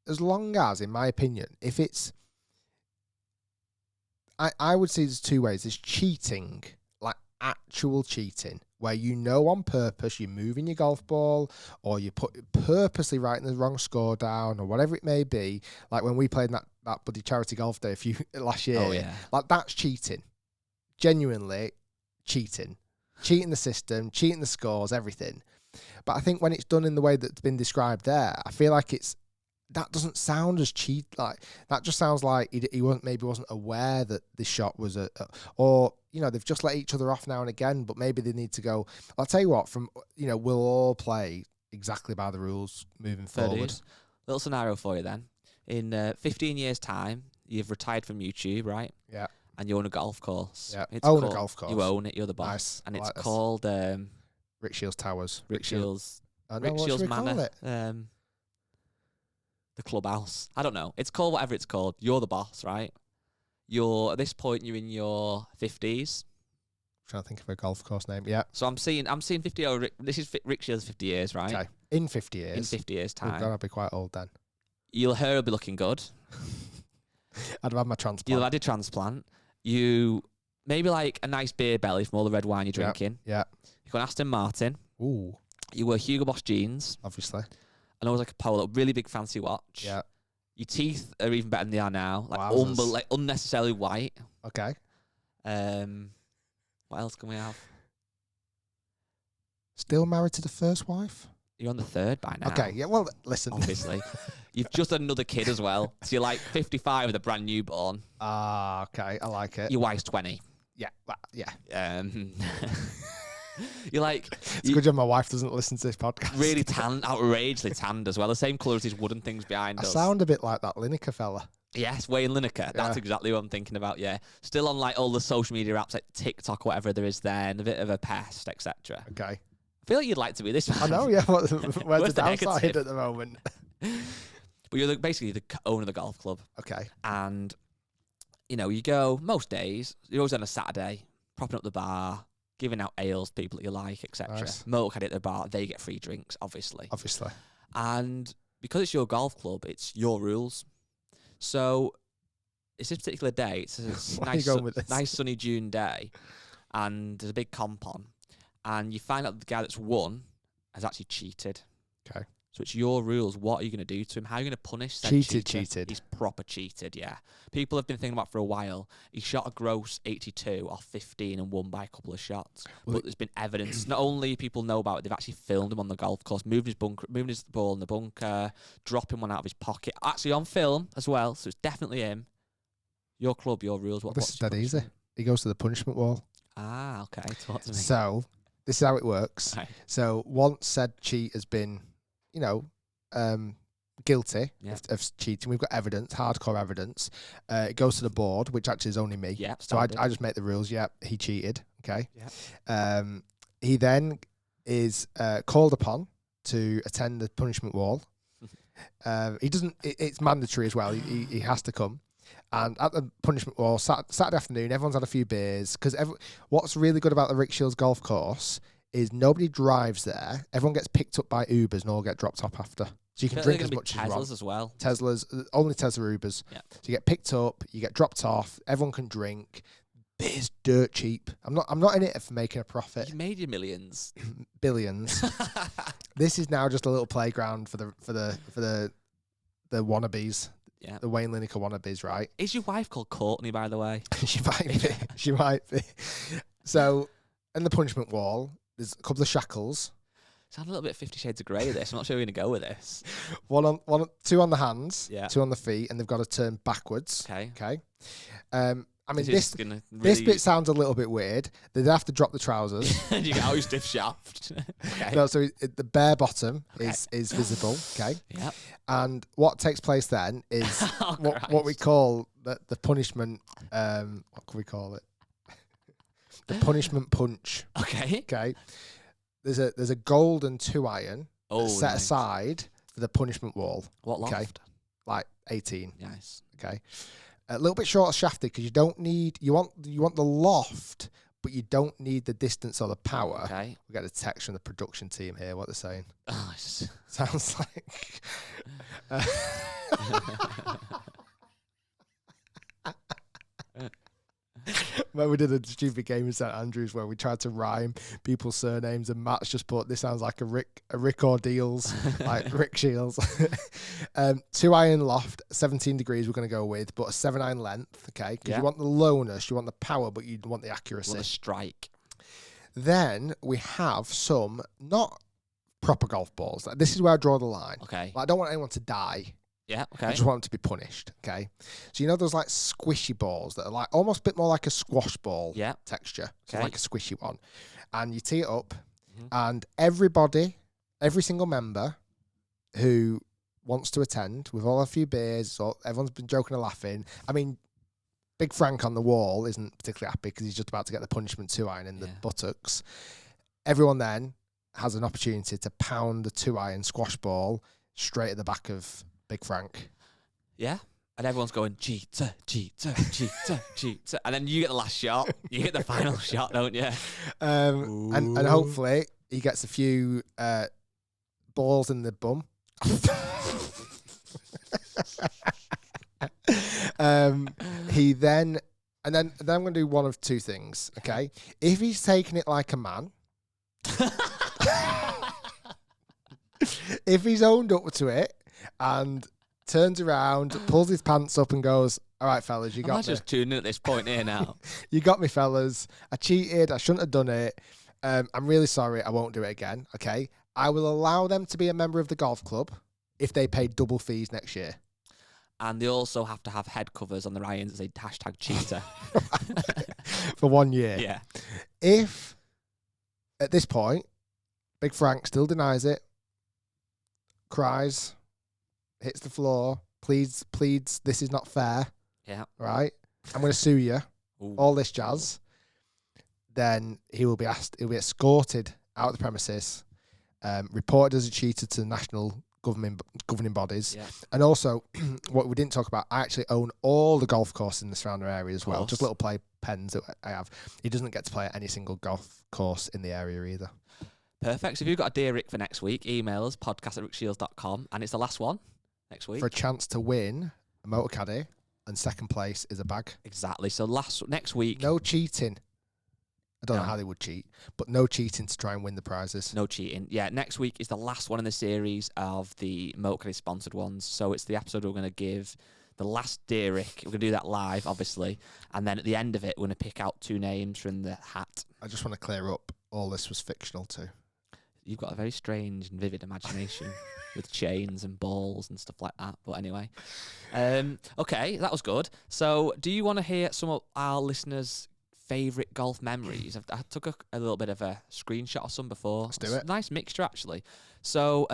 A: as long as, in my opinion, if it's... I would say there's two ways. There's cheating, like actual cheating, where on purpose you're moving your golf ball or you purposely writing the wrong score down or whatever it may be. Like when we played that bloody charity golf day last year.
B: Oh, yeah.
A: Like that's cheating. Genuinely cheating. Cheating the system, cheating the scores, everything. But I think when it's done in the way that's been described there, I feel like that doesn't sound as cheat. Like that just sounds like he wasn't aware that this shot was or they've just let each other off now and again. But maybe they need to go. I'll tell you what. We'll all play exactly by the rules moving forward.
B: Little scenario for you then. In 15 years' time, you've retired from YouTube, right?
A: Yeah.
B: And you own a golf course.
A: Yeah. A golf course.
B: You own it. You're the boss.
A: Nice.
B: And it's called
A: Rick Shiels Towers.
B: Rick Shiels.
A: I know,
B: Rick
A: what
B: Shiels
A: should we call
B: Manor.
A: it?
B: The clubhouse. I don't know. It's called whatever it's called. You're the boss, right? At this point you're in your 50s.
A: Trying to think of a golf course name. Yeah.
B: So I'm seeing 50 over this is Rick Shiels 50 years, right?
A: Okay. In 50 years.
B: In 50 years time.
A: We've got to be quite old then.
B: Your hair will be looking good.
A: I'd have had my transplant.
B: You'll have had your transplant. You maybe like a nice beer belly from all the red wine you're drinking.
A: Yeah.
B: You've got an Aston Martin.
A: Ooh.
B: You wear Hugo Boss jeans.
A: Obviously.
B: And always like a polo, really big fancy watch.
A: Yeah.
B: Your teeth are even better than they are now. Like unnecessarily white.
A: Okay.
B: What else can we have?
A: Still married to the first wife?
B: You're on the third by now.
A: Okay, yeah, well, listen.
B: Obviously. You've just had another kid as well. So you're like 55 with a brand newborn.
A: Ah, okay, I like it.
B: Your wife's 20.
A: Yeah, yeah.
B: You're like...
A: It's a good job my wife doesn't listen to this podcast.
B: Really outrageously tanned as well. The same colour as these wooden things behind us.
A: I sound a bit like that Lineker fella.
B: Yes, Wayne Lineker. That's exactly what I'm thinking about, yeah. Still on like all the social media apps like TikTok, whatever there is there, and a bit of a pest, etc.
A: Okay.
B: I feel like you'd like to be this man.
A: I know, yeah. Where's the downside at the moment?
B: But you're basically the owner of the golf club.
A: Okay.
B: And, you go most days, you're always on a Saturday, propping up the bar, giving out ales to people that you like, etc.
A: Nice.
B: Motorcade at the bar, they get free drinks, obviously. And because it's your golf club, it's your rules. So it's this particular day. It's a nice sunny June day, and there's a big comp on, and you find out that the guy that's won has actually cheated.
A: Okay.
B: So it's your rules. What are you going to do to him? How are you going to punish said
A: cheated?
B: He's proper cheated, yeah. People have been thinking about for a while. He shot a gross 82 off 15 and won by a couple of shots. But there's been evidence. Not only people know about it, they've actually filmed him on the golf course, moving his ball in the bunker, dropping one out of his pocket. Actually on film as well, so it's definitely him. Your club, your rules.
A: This is dead easy. He goes to the punishment wall.
B: Ah, okay. Talk to me.
A: So this is how it works.
B: Right.
A: So once said cheat has been guilty of cheating. We've got evidence, hardcore evidence. It goes to the board, which actually is only me.
B: Yeah.
A: So I just make the rules. Yeah, he cheated. Okay.
B: Yeah.
A: He then is called upon to attend the punishment wall. He doesn't. It's mandatory as well. He has to come. And at the punishment wall, Saturday afternoon, everyone's had a few beers. Because what's really good about the Rick Shiels golf course is nobody drives there. Everyone gets picked up by Ubers and all get dropped off after. So you can drink as much as you want.
B: Teslas as well.
A: Teslas, only Tesla Ubers.
B: Yeah.
A: So you get picked up, you get dropped off. Everyone can drink. Beer's dirt cheap. I'm not in it for making a profit.
B: You made your millions,
A: billions. This is now just a little playground for the wannabes.
B: Yeah.
A: The Wayne Lineker wannabes, right?
B: Is your wife called Courtney, by the way?
A: She might be. She might be. So, in the punishment wall, there's a couple of shackles.
B: Sounds a little bit 50 Shades of Grey, this. I'm not sure we're going to go with this.
A: Two on the hands,
B: yeah.
A: 2 on the feet, and they've got to turn backwards.
B: Okay.
A: Okay. I mean,
B: This is
A: this
B: gonna
A: this
B: really-
A: bit sounds a little bit weird. They'd have to drop the trousers.
B: and you get out your stiff shaft. Okay.
A: No, so the bare bottom
B: Okay.
A: is visible. Okay.
B: Yep.
A: And what takes place then is
B: Oh,
A: what we
B: Christ.
A: call the punishment. What can we call it? The punishment punch.
B: Okay.
A: Okay. There's a golden 2-iron
B: Oh,
A: set
B: nice.
A: aside for the punishment wall.
B: What loft?
A: Okay. Like 18.
B: Nice.
A: Okay. A little bit short shafted because you want the loft, but you don't need the distance or the power.
B: Okay.
A: We get a text from the production team here. What they're saying
B: Oh, it's-
A: sounds like. When we did a stupid game in St Andrews where we tried to rhyme people's surnames, and Matt's just put, this sounds like a Rick Ordeals, like Rick Shiels. 2-iron loft, 17 degrees we're going to go with, but a 7-iron length, okay? Because
B: Yeah.
A: you want the lowness, you want the power, but you want the accuracy.
B: What a strike.
A: Then we have some not proper golf balls. Like, this is where I draw the line.
B: Okay.
A: Like, I don't want anyone to die.
B: Yeah.
A: I
B: Okay.
A: just want them to be punished, okay? So you know those like squishy balls that are like almost a bit more like a squash ball
B: Yeah.
A: texture. So
B: Okay.
A: like a squishy one. And you tee it up,
B: Mhm.
A: and every single member who wants to attend, we've all had a few beers, so everyone's been joking and laughing. I mean, Big Frank on the wall isn't particularly happy because he's just about to get the punishment 2-iron in the
B: Yeah.
A: buttocks. Everyone then has an opportunity to pound the 2-iron squash ball straight at the back of Big Frank.
B: Yeah. And everyone's going, cheater, cheater, cheater, cheater. And then you get the last shot. You get the final shot, don't you?
A: And hopefully he gets a few balls in the bum. He then I'm going to do one of two things. Okay, if he's taking it like a man, if he's owned up to it and turns around, pulls his pants up and goes, "All right, fellas, you
B: I'm
A: got
B: not
A: me.
B: just tuning in at this point here now.
A: You got me, fellas. I cheated. I shouldn't have done it. I'm really sorry. I won't do it again. Okay, I will allow them to be a member of the golf club if they pay double fees next year."
B: And they also have to have head covers on their irons that say hashtag cheater.
A: For 1 year.
B: Yeah.
A: If at this point Big Frank still denies it, cries, hits the floor, pleads, this is not fair,
B: Yeah.
A: right? I'm going to sue you,
B: Ooh.
A: all this jazz. Then he'll be escorted out of the premises, reported as a cheater to the national governing bodies.
B: Yeah.
A: And also, what we didn't talk about, I actually own all the golf courses in the surrounding area as well.
B: Course.
A: Just little play pens that I have. He doesn't get to play at any single golf course in the area either.
B: Perfect. So if you've got a Dear Rick for next week, email us, podcast@rickshiels.com. And it's the last one next week.
A: For a chance to win a motor caddy, and second place is a bag.
B: Exactly. So next week,
A: No cheating. I don't know
B: No.
A: how they would cheat, but no cheating to try and win the prizes.
B: no cheating. Yeah, next week is the last one in the series of the Motorcaddy sponsored ones. So it's the episode we're going to give the last Dear Rick. We're going to do that live, obviously. And then at the end of it, we're going to pick out 2 names from the hat.
A: I just want to clear up, all this was fictional too.
B: You've got a very strange and vivid imagination with chains and balls and stuff like that. But anyway. Okay, that was good. So do you want to hear some of our listeners' favourite golf memories? I took a little bit of a screenshot of some before.
A: Let's do
B: It's
A: it.
B: a nice mixture, actually. So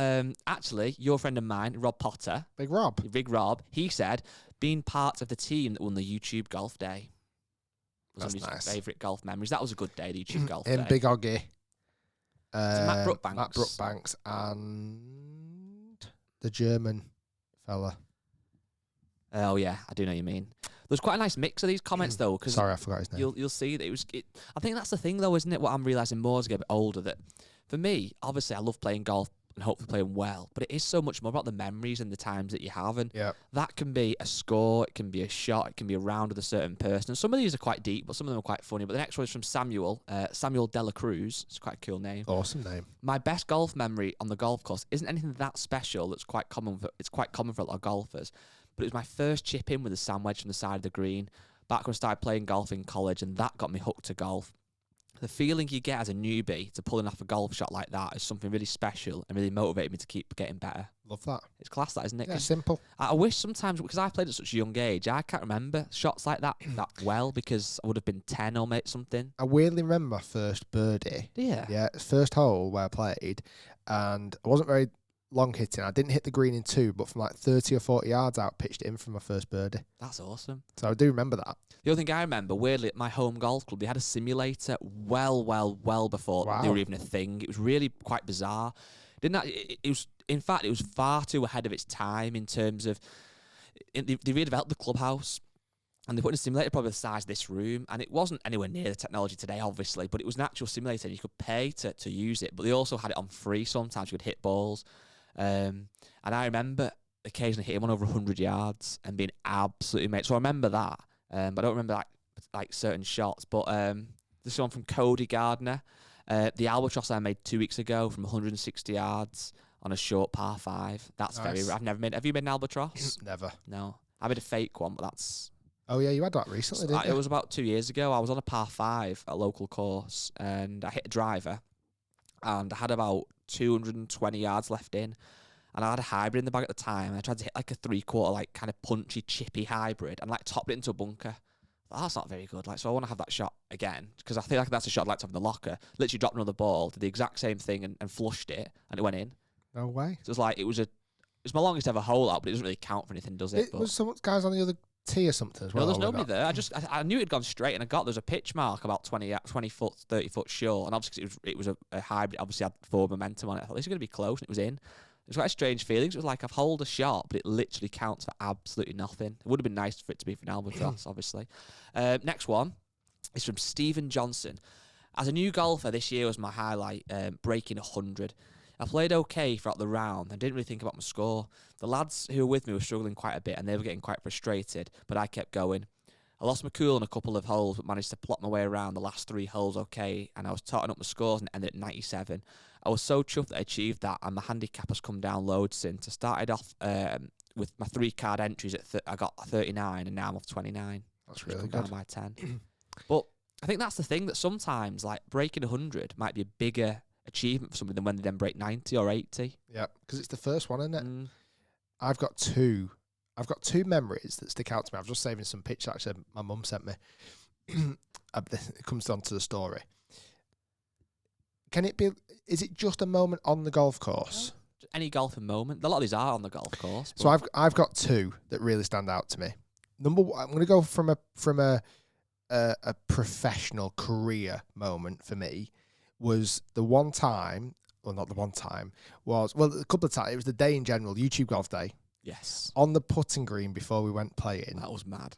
B: actually, your friend of mine, Rob Potter,
A: Big Rob.
B: Big Rob, he said being part of the team that won the YouTube Golf Day was
A: That's
B: one of his
A: nice.
B: favourite golf memories. That was a good day, the YouTube Golf
A: Him,
B: Day.
A: Big Oggy.
B: it Matt Brookbanks?
A: Matt Brookbanks and the German fella.
B: Oh yeah, I do know what you mean. There's quite a nice mix of these comments though, because
A: Sorry, I forgot his name.
B: you'll see that it was. I think that's the thing though, isn't it? What I'm realizing more as I get a bit older, that for me, obviously, I love playing golf and hopefully playing well, but it is so much more about the memories and the times that you have, and
A: Yeah.
B: that can be a score, it can be a shot, it can be a round with a certain person. And some of these are quite deep, but some of them are quite funny. But the next one is from Samuel Dela Cruz. It's quite a cool name.
A: Awesome name.
B: My best golf memory on the golf course isn't anything that special. It's quite common for a lot of golfers. But it was my first chip in with a sand wedge from the side of the green back when I started playing golf in college, and that got me hooked to golf. the feeling you get as a newbie to pulling off a golf shot like that is something really special and really motivated me to keep getting better.
A: Love that.
B: It's class, that, isn't it?
A: Yeah, simple.
B: I wish sometimes, because I played at such a young age, I can't remember shots like that well, because I would have been 10 or something.
A: I weirdly remember my first birdie.
B: Yeah.
A: Yeah, first hole where I played, and I wasn't very long hitting. I didn't hit the green in 2, but from like 30 or 40 yards out, pitched it in from my first birdie.
B: That's awesome.
A: So I do remember that.
B: The other thing I remember, weirdly, at my home golf club, they had a simulator well before they were even a thing. It was really quite bizarre. It was, in fact, it was far too ahead of its time in terms of, they redeveloped the clubhouse, and they put in a simulator probably the size of this room, and it wasn't anywhere near the technology today, obviously, but it was an actual simulator, and you could pay to use it, but they also had it on free sometimes. You could hit balls, and I remember occasionally hitting one over 100 yards and being absolutely mate. So I remember that. I don't remember like certain shots, but this one from Cody Gardner, the Albatross I made 2 weeks ago from 160 yards on a short par 5. That's
A: nice.
B: very. I've never made. Have you made an Albatross?
A: Never.
B: No, I made a fake one, but that's.
A: Oh yeah, you had that recently, didn't you?
B: It was about 2 years ago. I was on a par 5 at a local course, and I hit a driver, and I had about 220 yards left in. And I had a hybrid in the bag at the time, and I tried to hit like a 3/4, like kind of punchy, chippy hybrid, and like topped it into a bunker. That's not very good. Like, so I want to have that shot again, because I feel like that's a shot I'd like to have in the locker. Literally dropped another ball, did the exact same thing, and flushed it, and it went in.
A: No way.
B: So it was like it's my longest ever hole out, but it doesn't really count for anything, does it?
A: It was some guys on the other tee or something as well.
B: No, there's nobody there. I knew it had gone straight, and there's a pitch mark about 20 foot, 30 foot short, and obviously it was a hybrid. Obviously had forward momentum on it. I thought this is going to be close, and it was in. It was quite a strange feeling. It was like I've holed a shot, but it literally counts for absolutely nothing. It would have been nice for it to be for an Albatross, obviously. Next one is from Stephen Johnson. As a new golfer, this year was my highlight, breaking 100. I played okay throughout the round and didn't really think about my score. The lads who were with me were struggling quite a bit, and they were getting quite frustrated, but I kept going. I lost my cool on a couple of holes, but managed to plot my way around the last 3 holes okay, and I was totting up my scores and ended at 97. I was so chuffed that I achieved that, and my handicap has come down loads since. I started off with my 3-card entries at I got 39, and now I'm off 29.
A: That's really good.
B: Down by 10. But I think that's the thing, that sometimes like breaking 100 might be a bigger achievement for somebody than when they then break 90 or 80.
A: Yeah, because it's the first one, isn't it?
B: Mm.
A: I've got two memories that stick out to me. I was just saving some pictures actually my mum sent me. It comes down to the story. Is it just a moment on the golf course?
B: No, any golfing moment. A lot of these are on the golf course.
A: So I've got 2 that really stand out to me. Number one, I'm going to go from a professional career moment for me. Was the one time, well, not the one time, a couple of times. It was the day in general, YouTube Golf Day.
B: Yes.
A: On the putting green before we went playing.
B: That was mad.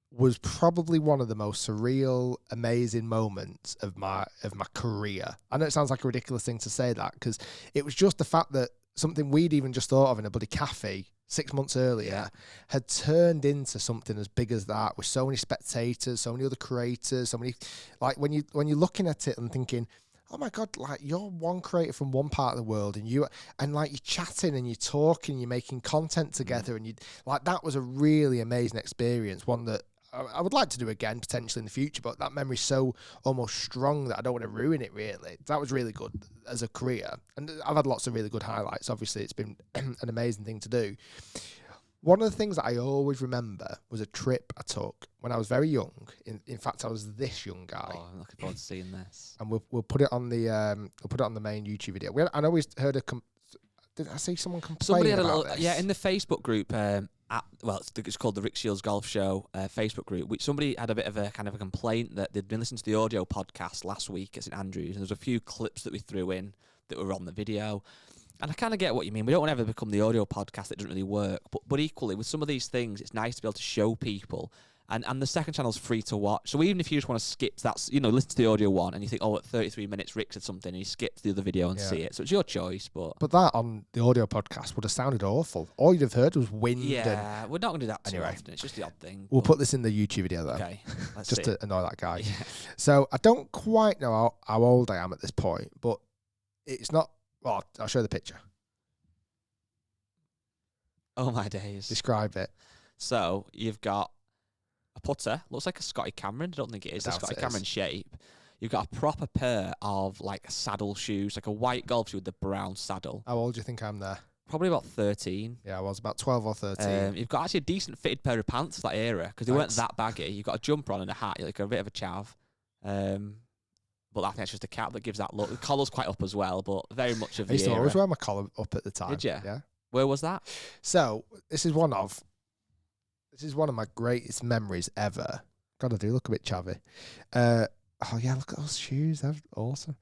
A: Was probably one of the most surreal, amazing moments of my career. I know it sounds like a ridiculous thing to say that, because it was just the fact that something we'd even just thought of in a bloody cafe 6 months earlier had turned into something as big as that, with so many spectators, so many other creators, so many, like when you're looking at it and thinking, oh my God, like you're one creator from one part of the world, and like you're chatting and you're talking, you're making content together, and that was a really amazing experience. One that I would like to do again potentially in the future, but that memory's so almost strong that I don't want to ruin it really. That was really good as a career. And I've had lots of really good highlights. Obviously it's been an amazing thing to do. One of the things that I always remember was a trip I took when I was very young. In fact, I was this young guy.
B: Oh, I'm looking forward to seeing this.
A: And we'll put it on the main YouTube video. I always heard did I see someone complaining
B: Somebody had
A: about this?
B: in the Facebook group. It's called the Rick Shiels Golf Show Facebook group. Somebody had a bit of a kind of a complaint that they'd been listening to the audio podcast last week at St Andrews, and there was a few clips that we threw in that were on the video. And I kind of get what you mean. We don't want to ever become the audio podcast that doesn't really work. But equally, with some of these things, it's nice to be able to show people. And the second channel's free to watch. So even if you just want to skip that, listen to the audio one, and you think, oh, at 33 minutes, Rick said something, and you skip to the other video and see it. So it's your choice. But
A: that on the audio podcast would have sounded awful. All you'd have heard was wind.
B: Yeah, we're not going to do that too often. It's just the odd thing.
A: We'll put this in the YouTube video, though.
B: Okay.
A: Just to annoy that guy.
B: Yeah.
A: So I don't quite know how old I am at this point, but it's not... Well, I'll show the picture.
B: Oh, my days.
A: Describe it.
B: So you've got a putter. Looks like a Scotty Cameron. I don't think it is a Scotty Cameron shape. you've got a proper pair of like saddle shoes, like a white golf shoe with the brown saddle.
A: How old do you think I'm there?
B: Probably about 13.
A: Yeah, I was about 12 or 13.
B: You've got actually a decent fitted pair of pants for that era because they weren't that baggy. You've got a jumper on and a hat, you're like a bit of a chav. But I think it's just a cap that gives that look. The collar's quite up as well, but very much of the
A: I used to
B: era.
A: always wear my collar up at the time.
B: Did you?
A: Yeah.
B: Where was that?
A: So this is one of my greatest memories ever. God, I do look a bit chavvy. Oh yeah, look at those shoes. They're awesome.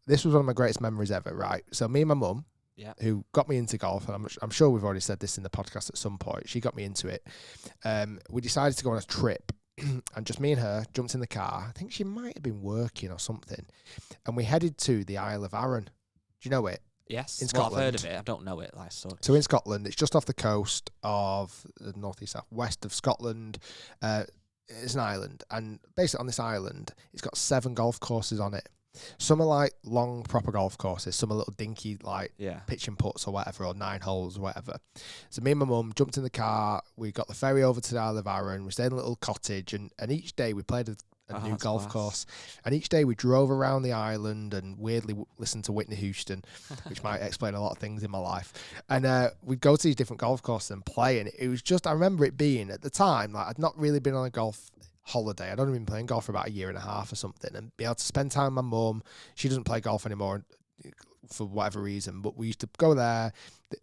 A: This was one of my greatest memories ever, right? So me and my mum, who got me into golf, and I'm sure we've already said this in the podcast at some point, she got me into it. We decided to go on a trip, and just me and her jumped in the car. I think she might have been working or something. And we headed to the Isle of Arran. Do you know it?
B: Yes.
A: In Scotland.
B: Well, I've heard of it. I don't know it. Like so.
A: So in Scotland, it's just off the coast of the northeast, west of Scotland. It's an island, and basically on this island, it's got 7 golf courses on it. Some are like long, proper golf courses. Some are little dinky, like pitch and putts or whatever, or 9 holes or whatever. So me and my mum jumped in the car. We got the ferry over to the Isle of Arran. We stayed in a little cottage, and each day we played a new golf course. And each day we drove around the island and weirdly listened to Whitney Houston, which might explain a lot of things in my life. And we'd go to these different golf courses and play. And it was just, I remember it being at the time, like I'd not really been on a golf holiday. I'd only been playing golf for about a year and a half or something, and be able to spend time with my mum. She doesn't play golf anymore for whatever reason, but we used to go there.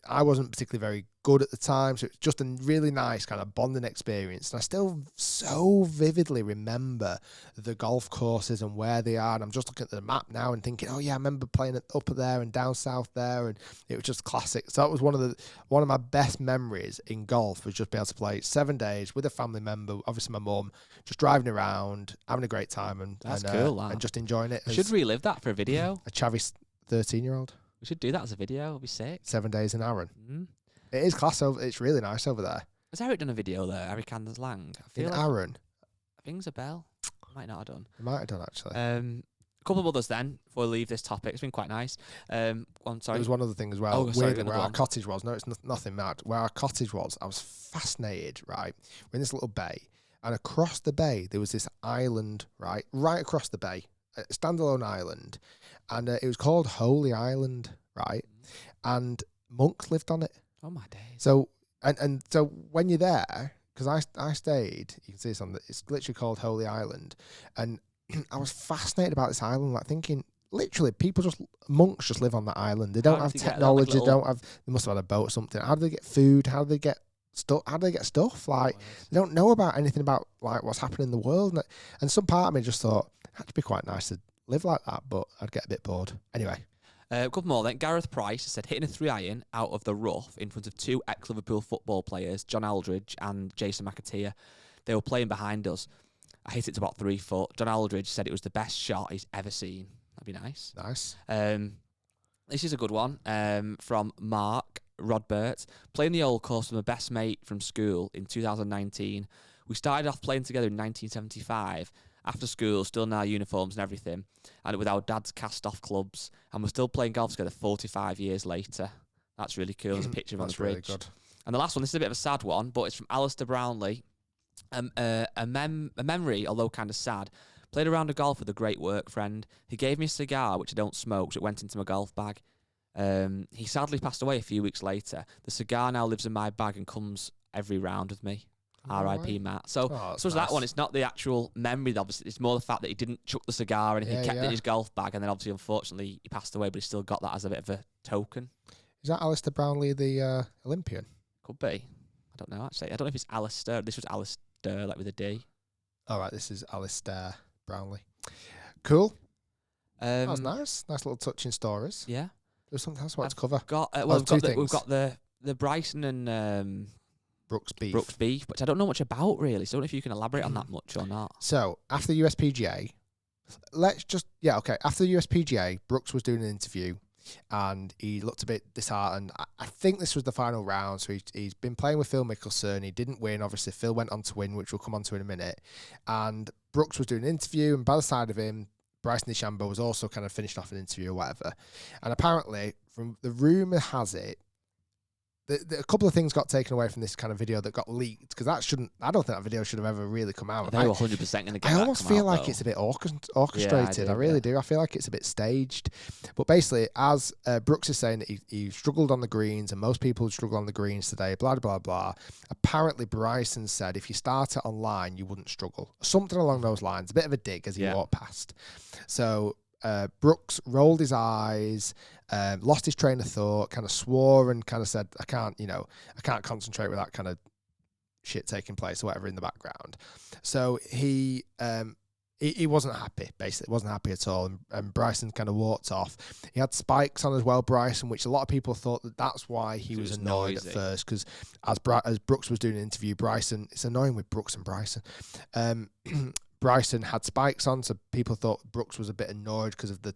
A: I wasn't particularly very good at the time, so it's just a really nice kind of bonding experience. And I still so vividly remember the golf courses and where they are. And I'm just looking at the map now and thinking, oh yeah, I remember playing it up there and down south there, and it was just classic. So that was one of my best memories in golf, was just being able to play 7 days with a family member, obviously my mum, just driving around, having a great time, and
B: cool,
A: and just enjoying it.
B: We should relive that for a video.
A: A chavvy 13-year-old.
B: We should do that as a video. It'll be sick.
A: 7 days in Arran.
B: Mm.
A: It is class over. It's really nice over there.
B: Has Eric done a video there? Eric Anders Lang. I feel
A: in
B: like
A: Arran.
B: Rings a bell. Might not have done.
A: It might have done actually.
B: A couple of others then before we leave this topic. It's been quite nice. I'm sorry.
A: There was one other thing as well.
B: Oh, sorry,
A: where our cottage was. No, it's nothing mad. Where our cottage was, I was fascinated. Right, we're in this little bay, and across the bay there was this island. Right across the bay, a standalone island, and it was called Holy Island. Right, and monks lived on it.
B: Oh my days.
A: So so when you're there, because I stayed, you can see this it's literally called Holy Island, and I was fascinated about this island, like thinking, literally, monks just live on that island. They don't have technology. They must have had a boat or something. How do they get food? How do they get stuff? How do they get stuff? Like, they don't know about anything about like what's happening in the world. And some part of me just thought, it'd be quite nice to live like that, but I'd get a bit bored. Anyway.
B: A couple more then. Gareth Price said, hitting a 3-iron out of the rough in front of 2 ex-Liverpool football players, John Aldridge and Jason McAteer. They were playing behind us. I hit it to about 3 foot. John Aldridge said it was the best shot he's ever seen. That'd be nice.
A: Nice.
B: This is a good one from Mark Rodbert. Playing the old course with my best mate from school in 2019. We started off playing together in 1975. After school, still in our uniforms and everything, and with our dad's cast-off clubs, and we're still playing golf together 45 years later. That's really cool. There's a picture of on the bridge. Really good. And the last one, this is a bit of a sad one, but it's from Alistair Brownlee. A memory, although kind of sad. Played a round of golf with a great work friend. He gave me a cigar, which I don't smoke, so it went into my golf bag. He sadly passed away a few weeks later. The cigar now lives in my bag and comes every round with me. R.I.P. Matt. So, nice. That one, it's not the actual memory, obviously. It's more the fact that he didn't chuck the cigar and he kept it in his golf bag, and then obviously, unfortunately, he passed away, but he still got that as a bit of a token.
A: Is that Alistair Brownlee, the Olympian?
B: Could be. I don't know, actually. I don't know if it's Alistair. This was Alistair, like with a D.
A: All right, this is Alistair Brownlee. Cool. That was nice. Nice little touching stories.
B: Yeah.
A: There's something else I want to cover.
B: We've got the Bryson and
A: Brooks BEEF.
B: Brooks BEEF, which I don't know much about really, so I don't know if you can elaborate on that much or not.
A: So, after the USPGA, after the USPGA, Brooks was doing an interview and he looked a bit disheartened. I think this was the final round, so he's been playing with Phil Mickelson. He didn't win, obviously. Phil went on to win, which we'll come on to in a minute. And Brooks was doing an interview, and by the side of him, Bryson DeChambeau was also kind of finished off an interview or whatever. And apparently, from the rumour has it, a couple of things got taken away from this kind of video that got leaked, because I don't think that video should have ever really come out.
B: They were 100% going to get
A: I almost feel like
B: though.
A: it's a bit orchestrated. I really do. I feel like it's a bit staged. But basically, as Brooks is saying that he struggled on the greens, and most people struggle on the greens today, blah, blah, blah. Apparently, Bryson said if you start it online, you wouldn't struggle. Something along those lines. A bit of a dig as he walked past. So Brooks rolled his eyes, lost his train of thought, kind of swore and kind of said, I can't concentrate with that kind of shit taking place or whatever in the background. So he wasn't happy, basically. Wasn't happy at all. And Bryson kind of walked off. He had spikes on as well, Bryson, which a lot of people thought that's why he was annoyed at first, because as Brooks was doing an interview, Bryson, it's annoying with Brooks and Bryson. Bryson had spikes on, so people thought Brooks was a bit annoyed because of the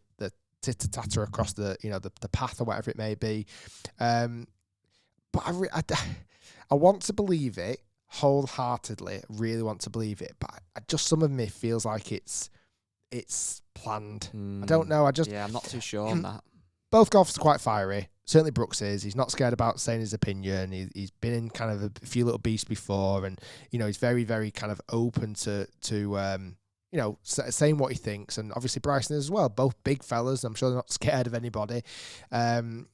A: titter-tatter across the path or whatever it may be. But I want to believe it wholeheartedly, really want to believe it, but just some of me feels like it's planned. I don't know.
B: I'm not too sure on that.
A: Both golfers are quite fiery. Certainly Brooks is. He's not scared about saying his opinion. He's been in kind of a few little beasts before, and he's very, very kind of open to saying what he thinks. And obviously Bryson is as well. Both big fellas. I'm sure they're not scared of anybody. And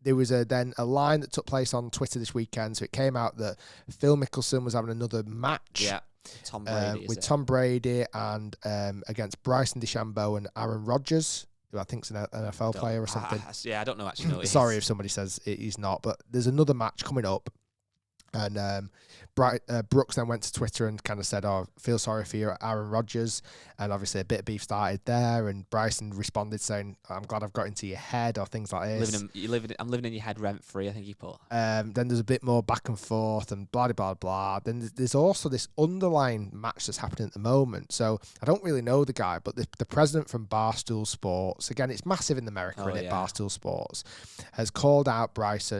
A: there was then a line that took place on Twitter this weekend. So it came out that Phil Mickelson was having another match.
B: Yeah. Tom Brady,
A: Tom Brady and against Bryson DeChambeau and Aaron Rodgers, who I think's an NFL player or something.
B: I don't know actually. No,
A: Sorry if somebody says he's not, but there's another match coming up. And Brooks then went to Twitter and kind of said, feel sorry for you, Aaron Rodgers. And obviously a bit of beef started there. And Bryson responded saying, I'm glad I've got into your head, or things like this.
B: I'm living in your head rent free, I think he put.
A: Then there's a bit more back and forth and blah, blah, blah. Then there's also this underlying match that's happening at the moment. So I don't really know the guy, but the president from Barstool Sports, again, it's massive in America, isn't it? Barstool Sports, has called out Brooks,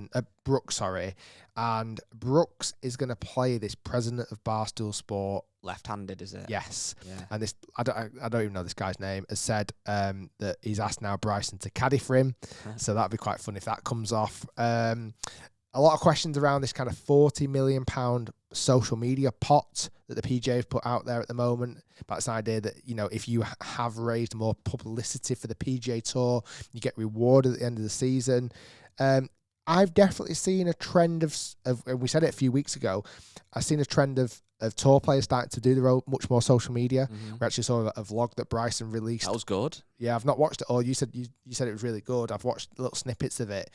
A: and Brooks is going to play this president of Barstool Sport.
B: Left-handed, is it?
A: Yes.
B: Yeah.
A: And this, I don't even know this guy's name, has said that he's asked now Bryson to caddy for him. So that'd be quite fun if that comes off. A lot of questions around this kind of £40 million social media pot that the PGA have put out there at the moment. But it's an idea that, if you have raised more publicity for the PGA Tour, you get rewarded at the end of the season. I've definitely seen a trend of, and we said it a few weeks ago, I've seen a trend of tour players starting to do much more social media. Mm-hmm. We actually saw a vlog that Bryson released.
B: That was good.
A: Yeah, I've not watched it all. You said it was really good. I've watched little snippets of it.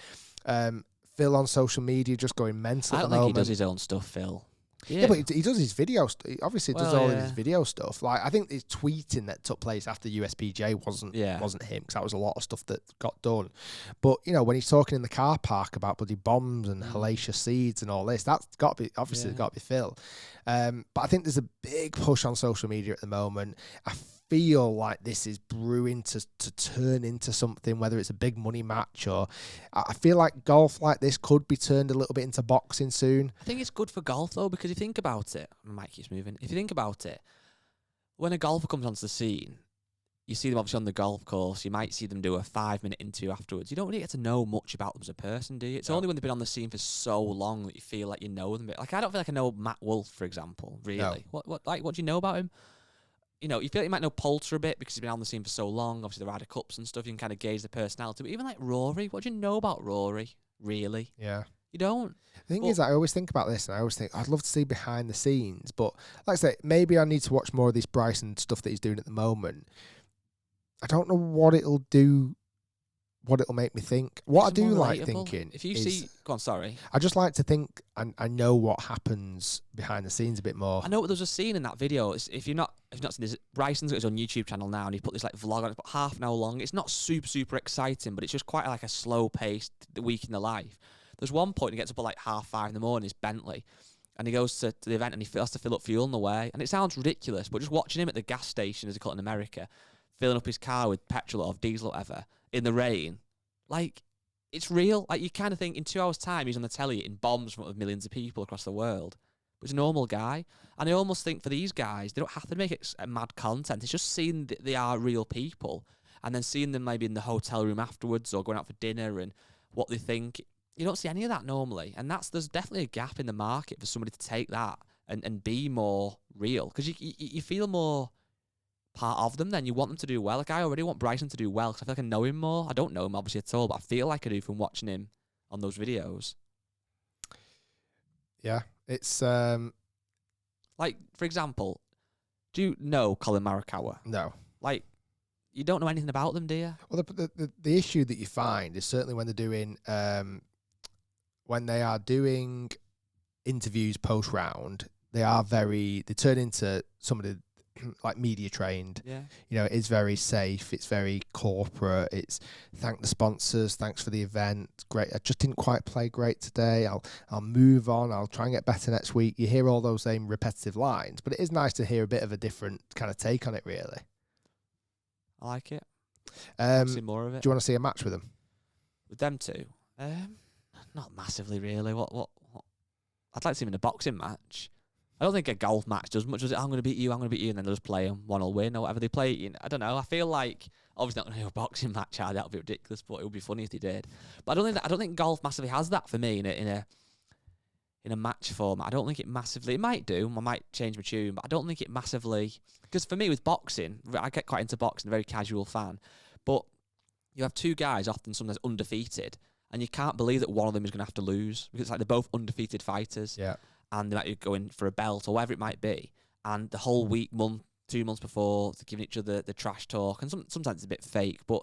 A: Phil on social media just going mental.
B: I don't think he does his own stuff, Phil.
A: Yeah, but he does his video. He obviously does all of his video stuff. Like, I think his tweeting that took place after USPJ wasn't him, because that was a lot of stuff that got done. But when he's talking in the car park about bloody bombs and hellacious seeds and all this, that's got to be got to be Phil. But I think there's a big push on social media at the moment. I feel like this is brewing to turn into something, whether it's a big money match, or I feel like golf like this could be turned a little bit into boxing soon.
B: I think it's good for golf though, because if you think about it, my mic keeps moving. If you think about it, when a golfer comes onto the scene, you see them obviously on the golf course, you might see them do a 5-minute interview afterwards. You don't really get to know much about them as a person, do you? It's only when they've been on the scene for so long that you feel like you know them. Like, I don't feel like I know Matt Wolff, for example, really. No. What do you know about him? You feel like you might know Poulter a bit because he's been on the scene for so long. Obviously, the Ryder Cups and stuff, you can kind of gauge the personality. But even like Rory, what do you know about Rory, really?
A: Yeah.
B: You don't.
A: The thing is, I always think about this, and I always think, I'd love to see behind the scenes. But like I say, maybe I need to watch more of this Bryson stuff that he's doing at the moment. I don't know what it'll do, what it'll make me think. What
B: it's
A: I do like thinking
B: if you see, go on, sorry.
A: I just like to think, and I know what happens behind the scenes a bit more.
B: I know there's a scene in that video. If you've not seen this, Bryson's got his own YouTube channel now, and he put this like vlog on. It's about half an hour long. It's not super exciting, but it's just quite like a slow paced week in the life. There's one point he gets up at like 5:30 in the morning, his Bentley, and he goes to the event and he has to fill up fuel on the way. And it sounds ridiculous, but just watching him at the gas station, as they call it in America, filling up his car with petrol or diesel or whatever in the rain, like, it's real. Like, you kind of think in 2 hours' time he's on the telly eating bombs from millions of people across the world. But he's a normal guy. And I almost think for these guys, they don't have to make it mad content. It's just seeing that they are real people, and then seeing them maybe in the hotel room afterwards or going out for dinner and what they think. you don't see any of that normally, and there's definitely a gap in the market for somebody to take that and be more real, because you feel more part of them. Then you want them to do well. Like I already want Bryson to do well because I feel like I know him more. I don't know him obviously at all, but I feel like I do from watching him on those videos.
A: Yeah, it's
B: like, for example, do you know Colin Morikawa?
A: no.
B: Like, you don't know anything about them, do you?
A: Well, the issue that you find is certainly when they're doing when they are doing interviews post round, they turn into somebody like media trained.
B: Yeah.
A: You know, it's very safe. It's very corporate. It's thank the sponsors. Thanks for the event. Great. I just didn't quite play great today. I'll move on. I'll try and get better next week. You hear all those same repetitive lines, but it is nice to hear a bit of a different kind of take on it, really.
B: I like it.
A: See
B: more of it.
A: Do you want to see a match with them?
B: With them two? Not massively, really. What? I'd like to see them in a boxing match. I don't think a golf match does much. I'm going to beat you, and then they'll just play them. One will win, or whatever they play. You know, I don't know. I feel like obviously not going to do a boxing match. That would be ridiculous, but it would be funny if they did. But I don't think golf massively has that for me in a match format. I don't think it massively. It might do. I might change my tune, but I don't think it massively. Because for me, with boxing, I get quite into boxing. A very casual fan, but you have two guys often sometimes undefeated, and you can't believe that one of them is going to have to lose because it's like they're both undefeated fighters.
A: Yeah.
B: And they might be going for a belt or whatever it might be. And the whole week, 2 months before, they're giving each other the trash talk. And sometimes it's a bit fake, but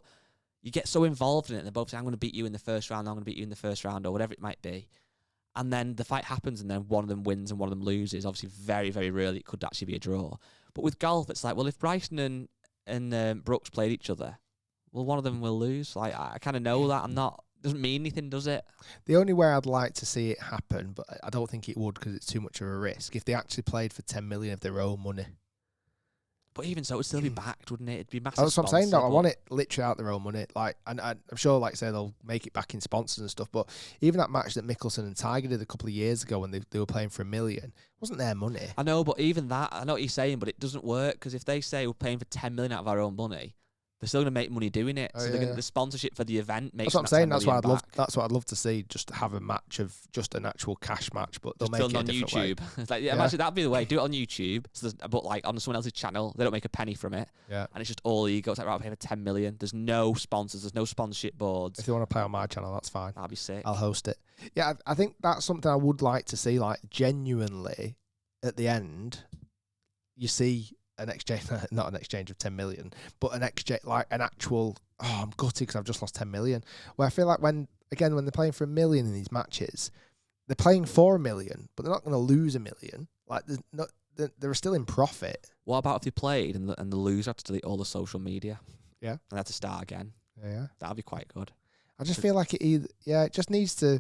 B: you get so involved in it. And they're both saying, I'm going to beat you in the first round, I'm going to beat you in the first round, or whatever it might be. And then the fight happens, and then one of them wins and one of them loses. Obviously, very, very rarely it could actually be a draw. But with golf, it's like, well, if Bryson and Brooks played each other, well, one of them will lose. Like, I kind of know that. Doesn't mean anything, does it?
A: The only way I'd like to see it happen, but I don't think it would because it's too much of a risk, if they actually played for 10 million of their own money.
B: But even so, it would still be backed, wouldn't it? It'd be massive.
A: That's what I'm saying, though. I want it literally out their own money. Like, and I'm sure, like say, they'll make it back in sponsors and stuff. But even that match that Mickelson and Tiger did a couple of years ago when they were playing for $1 million, wasn't their money.
B: I know, but even that, I know what you're saying, but it doesn't work because if they say we're paying for 10 million out of our own money, they're still going to make money doing it. So the sponsorship for the event makes.
A: That's what I'm saying. That's what I'd love to see. Just have a match of just an actual cash match, but they'll make it on
B: YouTube. It's like, imagine that'd be the way. Do it on YouTube. So but like on someone else's channel, they don't make a penny from it.
A: Yeah.
B: And it's just all ego. It's like, right, I'm paying for 10 million. There's no sponsors. There's no sponsorship boards.
A: If you want to play on my channel, that's fine.
B: That'd be sick.
A: I'll host it. Yeah, I think that's something I would like to see. Like genuinely, at the end, you see an exchange, not an exchange of 10 million, but an exchange, like an actual, I'm gutted because I've just lost 10 million. Where I feel like when they're playing for $1 million in these matches, they're playing for $1 million, but they're not going to lose $1 million. Like they're still in profit.
B: What about if they played and the loser had to delete all the social media?
A: Yeah.
B: And they had to start again.
A: Yeah.
B: That'd be quite good.
A: I just feel like it just needs to.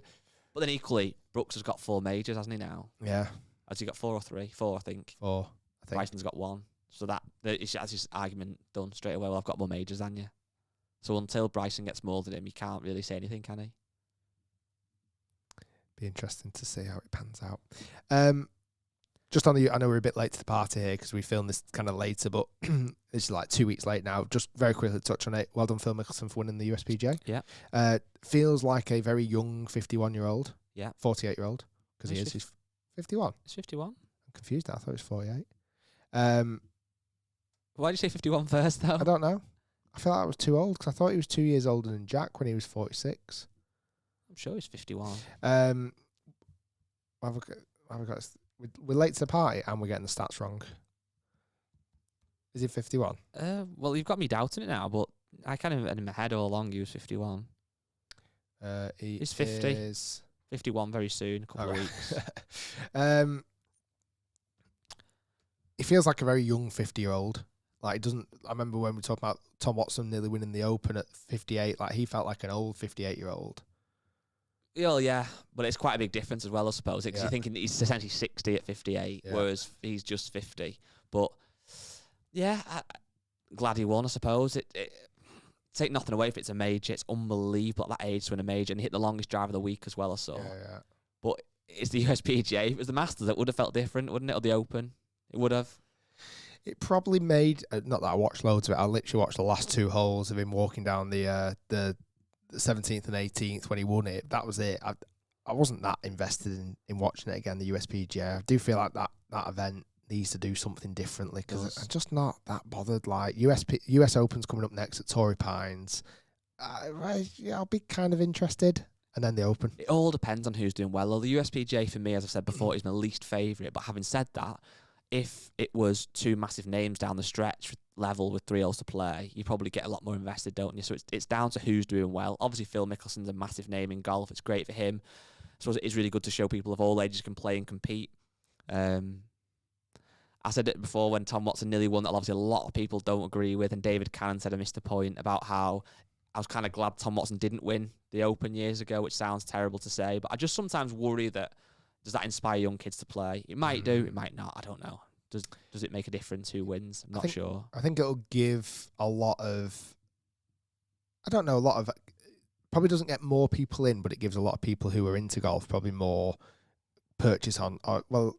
B: But then equally, Brooks has got 4 majors, hasn't he now?
A: Yeah.
B: Has he got 4 or 3? 4, I think.
A: 4, I think.
B: Bryson's got 1. So that's his argument done straight away. Well, I've got more majors than you. So until Bryson gets more than him, you can't really say anything, can he?
A: Be interesting to see how it pans out. Just on I know we're a bit late to the party here because we filmed this kind of later, but it's like 2 weeks late now. Just very quickly to touch on it. Well done, Phil Mickelson, for winning the USPGA.
B: Yeah.
A: Feels like a very young 51-year-old.
B: Yeah.
A: 48-year-old because he is. He's 51.
B: It's 51.
A: I'm confused now. I thought it was 48.
B: Why did you say 51 first, though?
A: I don't know. I feel like I was too old because I thought he was 2 years older than Jack when he was 46.
B: I'm sure he's 51.
A: We're late to the party and we're getting the stats wrong. Is he 51?
B: Well, you've got me doubting it now, but I kind of had in my head all along he was 51.
A: He's
B: 50. 51 very soon, a couple of weeks.
A: He feels like a very young 50-year-old. Like, it doesn't. I remember when we talked about Tom Watson nearly winning the Open at 58. Like, he felt like an old 58-year-old.
B: Well, yeah, but it's quite a big difference as well, I suppose. Because you're thinking that he's essentially 60 at 58, whereas he's just 50. But yeah, glad he won, I suppose. It take nothing away if it's a major. It's unbelievable at that age to win a major, and he hit the longest drive of the week as well, I saw.
A: Yeah.
B: But it's the USPGA. If it was the Masters, it would have felt different, wouldn't it? Or the Open, it would have.
A: It probably made. Not that I watched loads of it. I literally watched the last 2 holes of him walking down the the 17th and 18th when he won it, that was it. I wasn't that invested in watching it again, the USPGA. I do feel like that event needs to do something differently because I'm just not that bothered. Like US Open's coming up next at Torrey Pines. I'll be kind of interested. And then the Open.
B: It all depends on who's doing well. Well, the USPGA for me, as I've said before, is my least favourite. But having said that, if it was two massive names down the stretch level with 3 holes to play, you probably get a lot more invested, don't you? So it's down to who's doing well. Obviously, Phil Mickelson's a massive name in golf. It's great for him. I suppose it is really good to show people of all ages can play and compete. I said it before when Tom Watson nearly won, that obviously a lot of people don't agree with, and David Cannon said I missed a point about how I was kind of glad Tom Watson didn't win the Open years ago, which sounds terrible to say, but I just sometimes worry that does that inspire young kids to play? It might do, it might not, I don't know. Does it make a difference who wins? I'm not sure.
A: I think it'll give a lot of, probably doesn't get more people in, but it gives a lot of people who are into golf probably more purchase on. Well,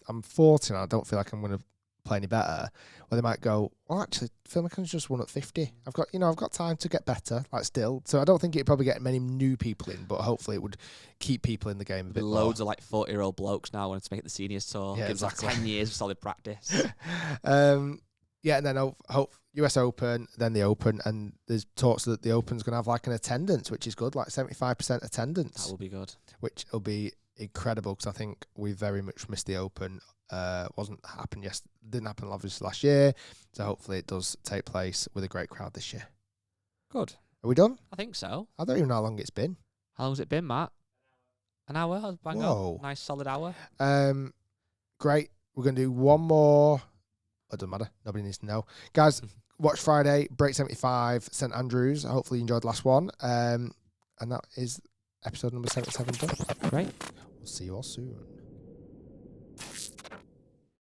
A: I'm 40 and I don't feel like I'm going to play any better. Well, they might go, well, actually, Phil Mickelson's just won at 50. I've got time to get better, like still. So I don't think it'd probably get many new people in, but hopefully it would keep people in the game a bit more.
B: Loads of like 40-year-old blokes now wanting to make it the seniors tour.
A: Yeah,
B: Gives
A: exactly.
B: like 10 years of solid practice.
A: Yeah, and then US Open, then the Open, and there's talks that the Open's going to have like an attendance, which is good, like 75% attendance.
B: That will be good.
A: Which will be incredible because I think we very much missed the Open. Didn't happen obviously last year, so hopefully it does take place with a great crowd this year.
B: Good.
A: Are we done?
B: I think so.
A: I don't even know how long it's been.
B: How long's it been, Matt? An hour? Bang
A: Whoa.
B: on. Nice solid hour.
A: Great. We're going to do one more. It doesn't matter. Nobody needs to know. Guys, watch Friday, Break 75, St Andrews. Hopefully you enjoyed the last one. And that is episode number 77 done.
B: Great.
A: We'll see you all soon.